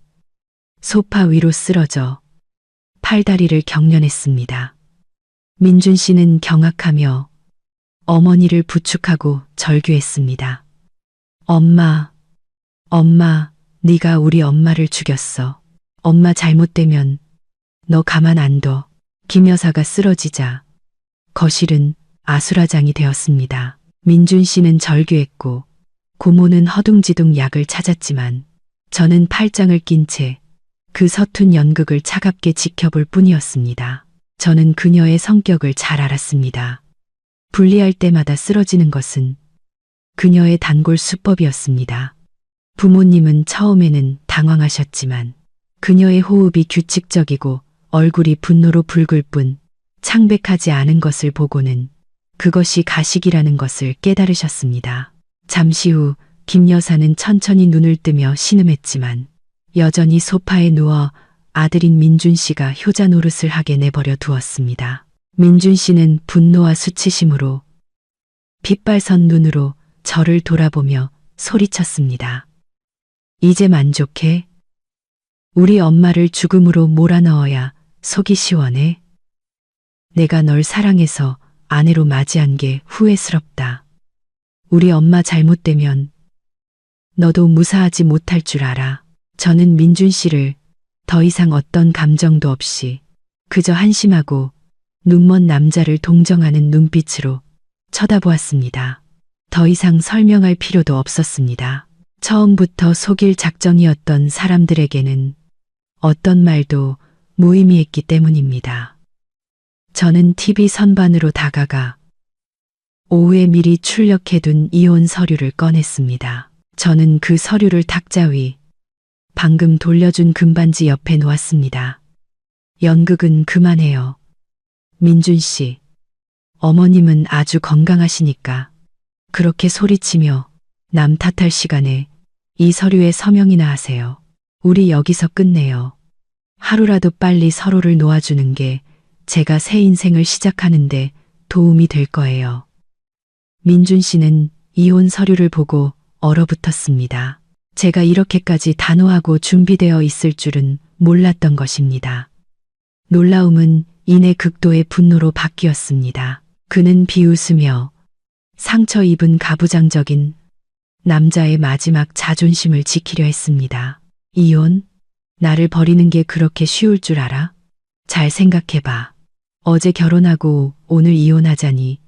소파 위로 쓰러져 팔다리를 경련했습니다. 민준 씨는 경악하며 어머니를 부축하고 절규했습니다. 엄마, 네가 우리 엄마를 죽였어. 엄마 잘못되면 너 가만 안 둬. 김 여사가 쓰러지자 거실은 아수라장이 되었습니다. 민준 씨는 절규했고 고모는 허둥지둥 약을 찾았지만 저는 팔짱을 낀 채 그 서툰 연극을 차갑게 지켜볼 뿐이었습니다. 저는 그녀의 성격을 잘 알았습니다. 분리할 때마다 쓰러지는 것은 그녀의 단골 수법이었습니다. 부모님은 처음에는 당황하셨지만 그녀의 호흡이 규칙적이고 얼굴이 분노로 붉을 뿐 창백하지 않은 것을 보고는 그것이 가식이라는 것을 깨달으셨습니다. 잠시 후 김 여사는 천천히 눈을 뜨며 신음했지만 여전히 소파에 누워 아들인 민준 씨가 효자 노릇을 하게 내버려 두었습니다. 민준 씨는 분노와 수치심으로 핏발선 눈으로 저를 돌아보며 소리쳤습니다. 이제 만족해? 우리 엄마를 죽음으로 몰아넣어야 속이 시원해? 내가 널 사랑해서 아내로 맞이한 게 후회스럽다. 우리 엄마 잘못되면 너도 무사하지 못할 줄 알아. 저는 민준 씨를 더 이상 어떤 감정도 없이 그저 한심하고 눈먼 남자를 동정하는 눈빛으로 쳐다보았습니다. 더 이상 설명할 필요도 없었습니다. 처음부터 속일 작정이었던 사람들에게는 어떤 말도 무의미했기 때문입니다. 저는 TV 선반으로 다가가 오후에 미리 출력해둔 이혼 서류를 꺼냈습니다. 저는 그 서류를 탁자 위 방금 돌려준 금반지 옆에 놓았습니다. 연극은 그만해요. 민준 씨, 어머님은 아주 건강하시니까 그렇게 소리치며 남 탓할 시간에 이 서류에 서명이나 하세요. 우리 여기서 끝내요. 하루라도 빨리 서로를 놓아주는 게 제가 새 인생을 시작하는데 도움이 될 거예요. 민준 씨는 이혼 서류를 보고 얼어붙었습니다. 제가 이렇게까지 단호하고 준비되어 있을 줄은 몰랐던 것입니다. 놀라움은 이내 극도의 분노로 바뀌었습니다. 그는 비웃으며 상처 입은 가부장적인 남자의 마지막 자존심을 지키려 했습니다. 이혼? 나를 버리는 게 그렇게 쉬울 줄 알아? 잘 생각해봐. 어제 결혼하고 오늘 이혼하자니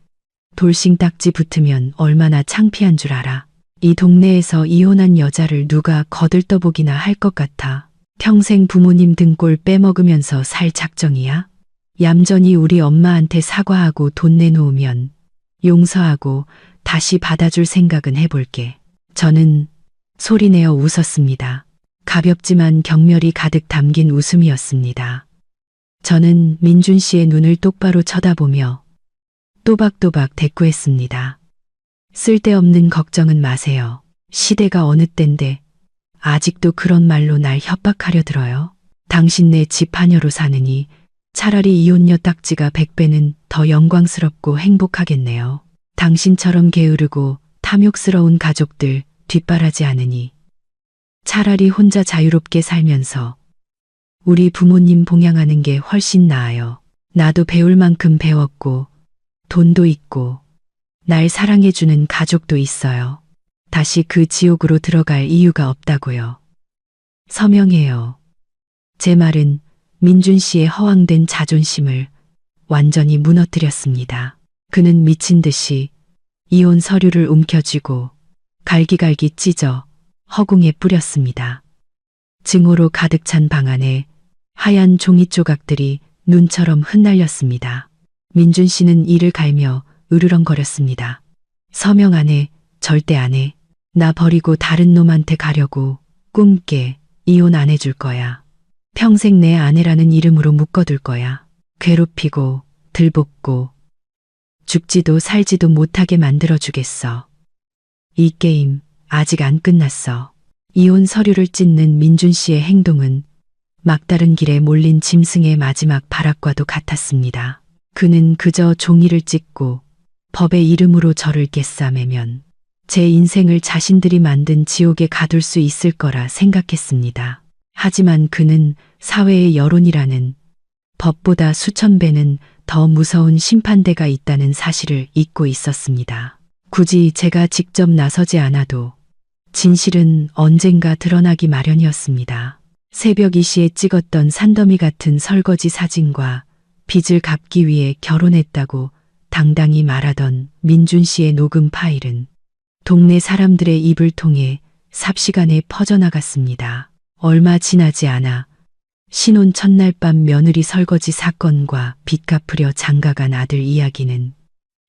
돌싱 딱지 붙으면 얼마나 창피한 줄 알아? 이 동네에서 이혼한 여자를 누가 거들떠보기나 할 것 같아. 평생 부모님 등골 빼먹으면서 살 작정이야? 얌전히 우리 엄마한테 사과하고 돈 내놓으면 용서하고 다시 받아줄 생각은 해볼게. 저는 소리내어 웃었습니다. 가볍지만 경멸이 가득 담긴 웃음이었습니다. 저는 민준 씨의 눈을 똑바로 쳐다보며 또박또박 대꾸했습니다. 쓸데없는 걱정은 마세요. 시대가 어느 땐데 아직도 그런 말로 날 협박하려 들어요. 당신네 집 하녀로 사느니 차라리 이혼녀 딱지가 100배는 더 영광스럽고 행복하겠네요. 당신처럼 게으르고 탐욕스러운 가족들 뒷바라지 않으니 차라리 혼자 자유롭게 살면서 우리 부모님 봉양하는 게 훨씬 나아요. 나도 배울 만큼 배웠고 돈도 있고 날 사랑해주는 가족도 있어요. 다시 그 지옥으로 들어갈 이유가 없다고요. 서명해요. 제 말은 민준 씨의 허황된 자존심을 완전히 무너뜨렸습니다. 그는 미친 듯이 이혼 서류를 움켜쥐고 갈기갈기 찢어 허공에 뿌렸습니다. 증오로 가득 찬 방 안에 하얀 종이 조각들이 눈처럼 흩날렸습니다. 민준 씨는 이를 갈며 으르렁거렸습니다. 서명 안 해, 절대 안 해. 나 버리고 다른 놈한테 가려고 꿈깨. 이혼 안 해줄 거야. 평생 내 아내라는 이름으로 묶어둘 거야. 괴롭히고 들볶고 죽지도 살지도 못하게 만들어주겠어. 이 게임 아직 안 끝났어. 이혼 서류를 찢는 민준 씨의 행동은 막다른 길에 몰린 짐승의 마지막 발악과도 같았습니다. 그는 그저 종이를 찢고 법의 이름으로 저를 꿰싸매면 제 인생을 자신들이 만든 지옥에 가둘 수 있을 거라 생각했습니다. 하지만 그는 사회의 여론이라는 법보다 수천 배는 더 무서운 심판대가 있다는 사실을 잊고 있었습니다. 굳이 제가 직접 나서지 않아도 진실은 언젠가 드러나기 마련이었습니다. 새벽 2시에 찍었던 산더미 같은 설거지 사진과 빚을 갚기 위해 결혼했다고 당당히 말하던 민준 씨의 녹음 파일은 동네 사람들의 입을 통해 삽시간에 퍼져나갔습니다. 얼마 지나지 않아 신혼 첫날 밤 며느리 설거지 사건과 빚 갚으려 장가간 아들 이야기는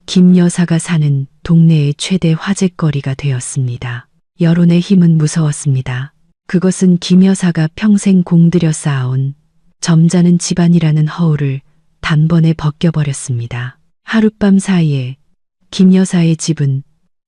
김 여사가 사는 동네의 최대 화제거리가 되었습니다. 여론의 힘은 무서웠습니다. 그것은 김 여사가 평생 공들여 쌓아온 점잖은 집안이라는 허울을 단번에 벗겨버렸습니다. 하룻밤 사이에 김 여사의 집은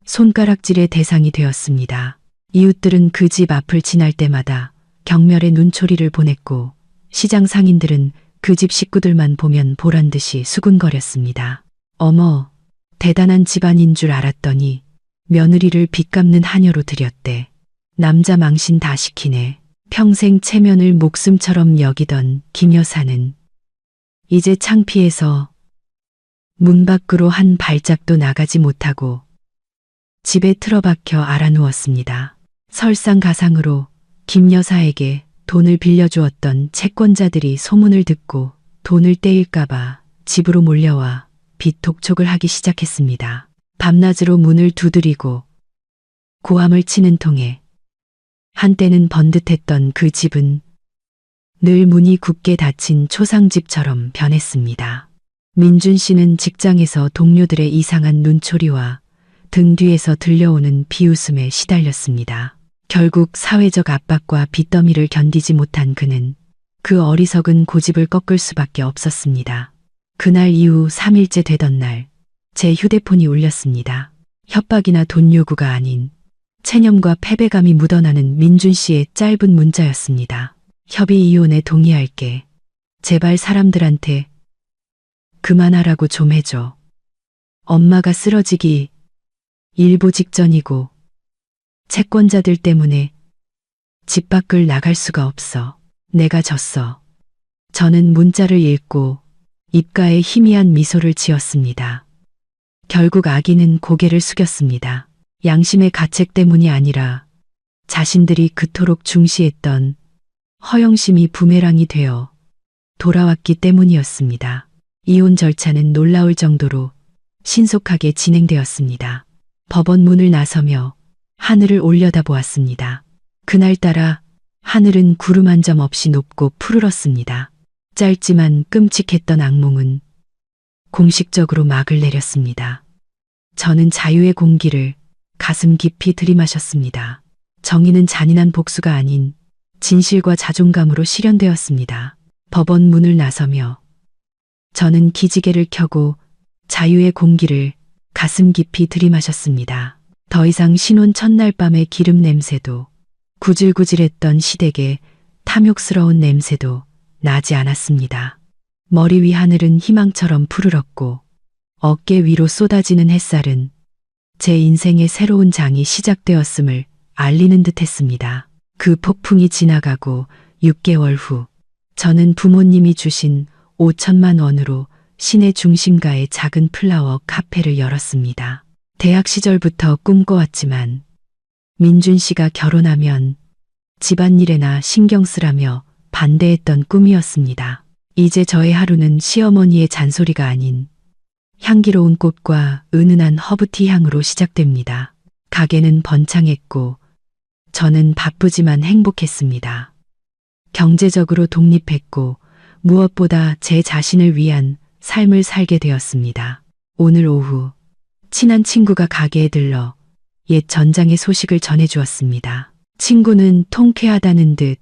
손가락질의 대상이 되었습니다. 이웃들은 그 집 앞을 지날 때마다 경멸의 눈초리를 보냈고 시장 상인들은 그 집 식구들만 보면 보란듯이 수군거렸습니다. 어머, 대단한 집안인 줄 알았더니 며느리를 빚 갚는 하녀로 들였대. 남자 망신 다 시키네. 평생 체면을 목숨처럼 여기던 김 여사는 이제 창피해서 문 밖으로 한 발짝도 나가지 못하고 집에 틀어박혀 알아누웠습니다. 설상가상으로 김 여사에게 돈을 빌려주었던 채권자들이 소문을 듣고 돈을 떼일까봐 집으로 몰려와 빚 독촉을 하기 시작했습니다. 밤낮으로 문을 두드리고 고함을 치는 통에 한때는 번듯했던 그 집은 늘 문이 굳게 닫힌 초상집처럼 변했습니다. 민준 씨는 직장에서 동료들의 이상한 눈초리와 등 뒤에서 들려오는 비웃음에 시달렸습니다. 결국 사회적 압박과 빚더미를 견디지 못한 그는 그 어리석은 고집을 꺾을 수밖에 없었습니다. 그날 이후 3일째 되던 날 제 휴대폰이 울렸습니다. 협박이나 돈 요구가 아닌 체념과 패배감이 묻어나는 민준 씨의 짧은 문자였습니다. 협의 이혼에 동의할게. 제발 사람들한테 그만하라고 좀 해줘. 엄마가 쓰러지기 일보 직전이고 채권자들 때문에 집 밖을 나갈 수가 없어. 내가 졌어. 저는 문자를 읽고 입가에 희미한 미소를 지었습니다. 결국 아기는 고개를 숙였습니다. 양심의 가책 때문이 아니라 자신들이 그토록 중시했던 허영심이 부메랑이 되어 돌아왔기 때문이었습니다. 이혼 절차는 놀라울 정도로 신속하게 진행되었습니다. 법원 문을 나서며 하늘을 올려다보았습니다. 그날따라 하늘은 구름 한 점 없이 높고 푸르렀습니다. 짧지만 끔찍했던 악몽은 공식적으로 막을 내렸습니다. 저는 자유의 공기를 가슴 깊이 들이마셨습니다. 정의는 잔인한 복수가 아닌 진실과 자존감으로 실현되었습니다. 법원 문을 나서며 저는 기지개를 켜고 자유의 공기를 가슴 깊이 들이마셨습니다. 더 이상 신혼 첫날 밤의 기름 냄새도 구질구질했던 시댁의 탐욕스러운 냄새도 나지 않았습니다. 머리 위 하늘은 희망처럼 푸르렀고 어깨 위로 쏟아지는 햇살은 제 인생의 새로운 장이 시작되었음을 알리는 듯했습니다. 그 폭풍이 지나가고 6개월 후 저는 부모님이 주신 5천만 원으로 시내 중심가의 작은 플라워 카페를 열었습니다. 대학 시절부터 꿈꿔왔지만 민준 씨가 결혼하면 집안일에나 신경 쓰라며 반대했던 꿈이었습니다. 이제 저의 하루는 시어머니의 잔소리가 아닌 향기로운 꽃과 은은한 허브티 향으로 시작됩니다. 가게는 번창했고 저는 바쁘지만 행복했습니다. 경제적으로 독립했고 무엇보다 제 자신을 위한 삶을 살게 되었습니다. 오늘 오후 친한 친구가 가게에 들러 옛 전장의 소식을 전해주었습니다. 친구는 통쾌하다는 듯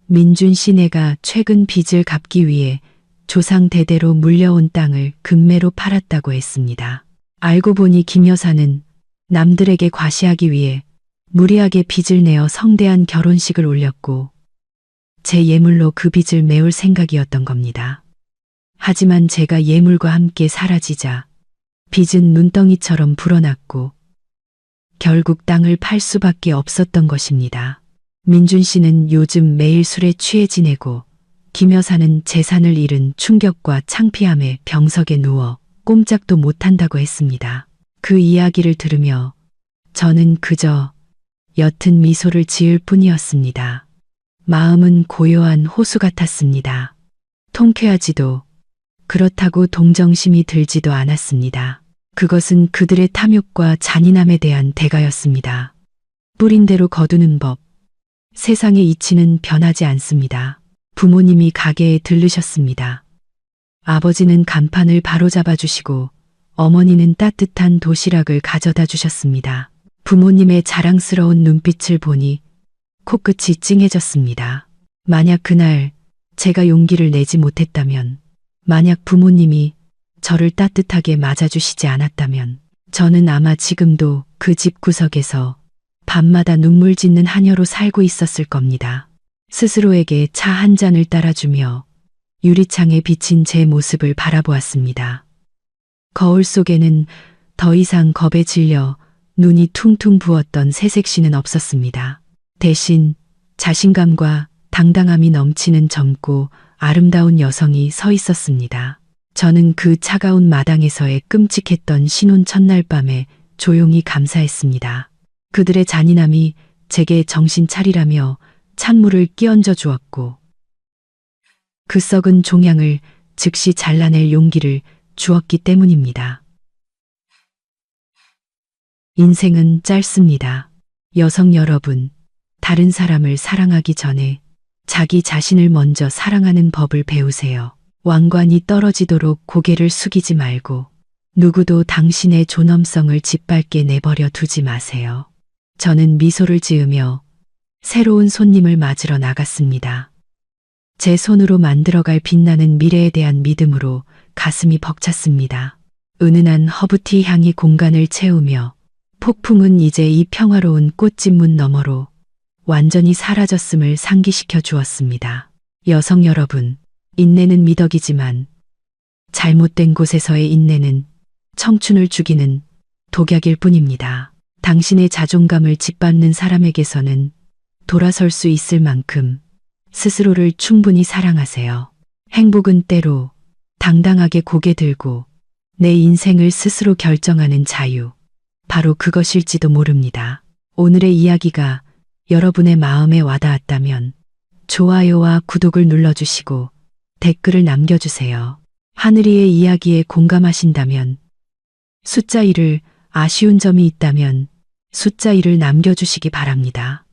민준 씨네가 최근 빚을 갚기 위해 조상 대대로 물려온 땅을 금매로 팔았다고 했습니다. 알고 보니 김 여사는 남들에게 과시하기 위해 무리하게 빚을 내어 성대한 결혼식을 올렸고 제 예물로 그 빚을 메울 생각이었던 겁니다. 하지만 제가 예물과 함께 사라지자 빚은 눈덩이처럼 불어났고 결국 땅을 팔 수밖에 없었던 것입니다. 민준 씨는 요즘 매일 술에 취해 지내고 김 여사는 재산을 잃은 충격과 창피함에 병석에 누워 꼼짝도 못한다고 했습니다. 그 이야기를 들으며 저는 그저 옅은 미소를 지을 뿐이었습니다. 마음은 고요한 호수 같았습니다. 통쾌하지도 그렇다고 동정심이 들지도 않았습니다. 그것은 그들의 탐욕과 잔인함에 대한 대가였습니다. 뿌린 대로 거두는 법. 세상의 이치는 변하지 않습니다. 부모님이 가게에 들르셨습니다. 아버지는 간판을 바로잡아 주시고 어머니는 따뜻한 도시락을 가져다 주셨습니다. 부모님의 자랑스러운 눈빛을 보니 코끝이 찡해졌습니다. 만약 그날 제가 용기를 내지 못했다면, 만약 부모님이 저를 따뜻하게 맞아주시지 않았다면, 저는 아마 지금도 그 집 구석에서 밤마다 눈물 짓는 하녀로 살고 있었을 겁니다. 스스로에게 차 한 잔을 따라주며 유리창에 비친 제 모습을 바라보았습니다. 거울 속에는 더 이상 겁에 질려 눈이 퉁퉁 부었던 새색시는 없었습니다. 대신 자신감과 당당함이 넘치는 젊고 아름다운 여성이 서 있었습니다. 저는 그 차가운 마당에서의 끔찍했던 신혼 첫날 밤에 조용히 감사했습니다. 그들의 잔인함이 제게 정신 차리라며 찬물을 끼얹어 주었고, 그 썩은 종양을 즉시 잘라낼 용기를 주었기 때문입니다. 인생은 짧습니다. 여성 여러분, 다른 사람을 사랑하기 전에 자기 자신을 먼저 사랑하는 법을 배우세요. 왕관이 떨어지도록 고개를 숙이지 말고 누구도 당신의 존엄성을 짓밟게 내버려 두지 마세요. 저는 미소를 지으며 새로운 손님을 맞으러 나갔습니다. 제 손으로 만들어갈 빛나는 미래에 대한 믿음으로 가슴이 벅찼습니다. 은은한 허브티 향이 공간을 채우며 폭풍은 이제 이 평화로운 꽃집 문 너머로 완전히 사라졌음을 상기시켜 주었습니다. 여성 여러분, 인내는 미덕이지만 잘못된 곳에서의 인내는 청춘을 죽이는 독약일 뿐입니다. 당신의 자존감을 짓밟는 사람에게서는 돌아설 수 있을 만큼 스스로를 충분히 사랑하세요. 행복은 때로 당당하게 고개 들고 내 인생을 스스로 결정하는 자유, 바로 그것일지도 모릅니다. 오늘의 이야기가 여러분의 마음에 와닿았다면 좋아요와 구독을 눌러주시고 댓글을 남겨주세요. 하늘이의 이야기에 공감하신다면, 숫자 1을, 아쉬운 점이 있다면 숫자 1을 남겨주시기 바랍니다.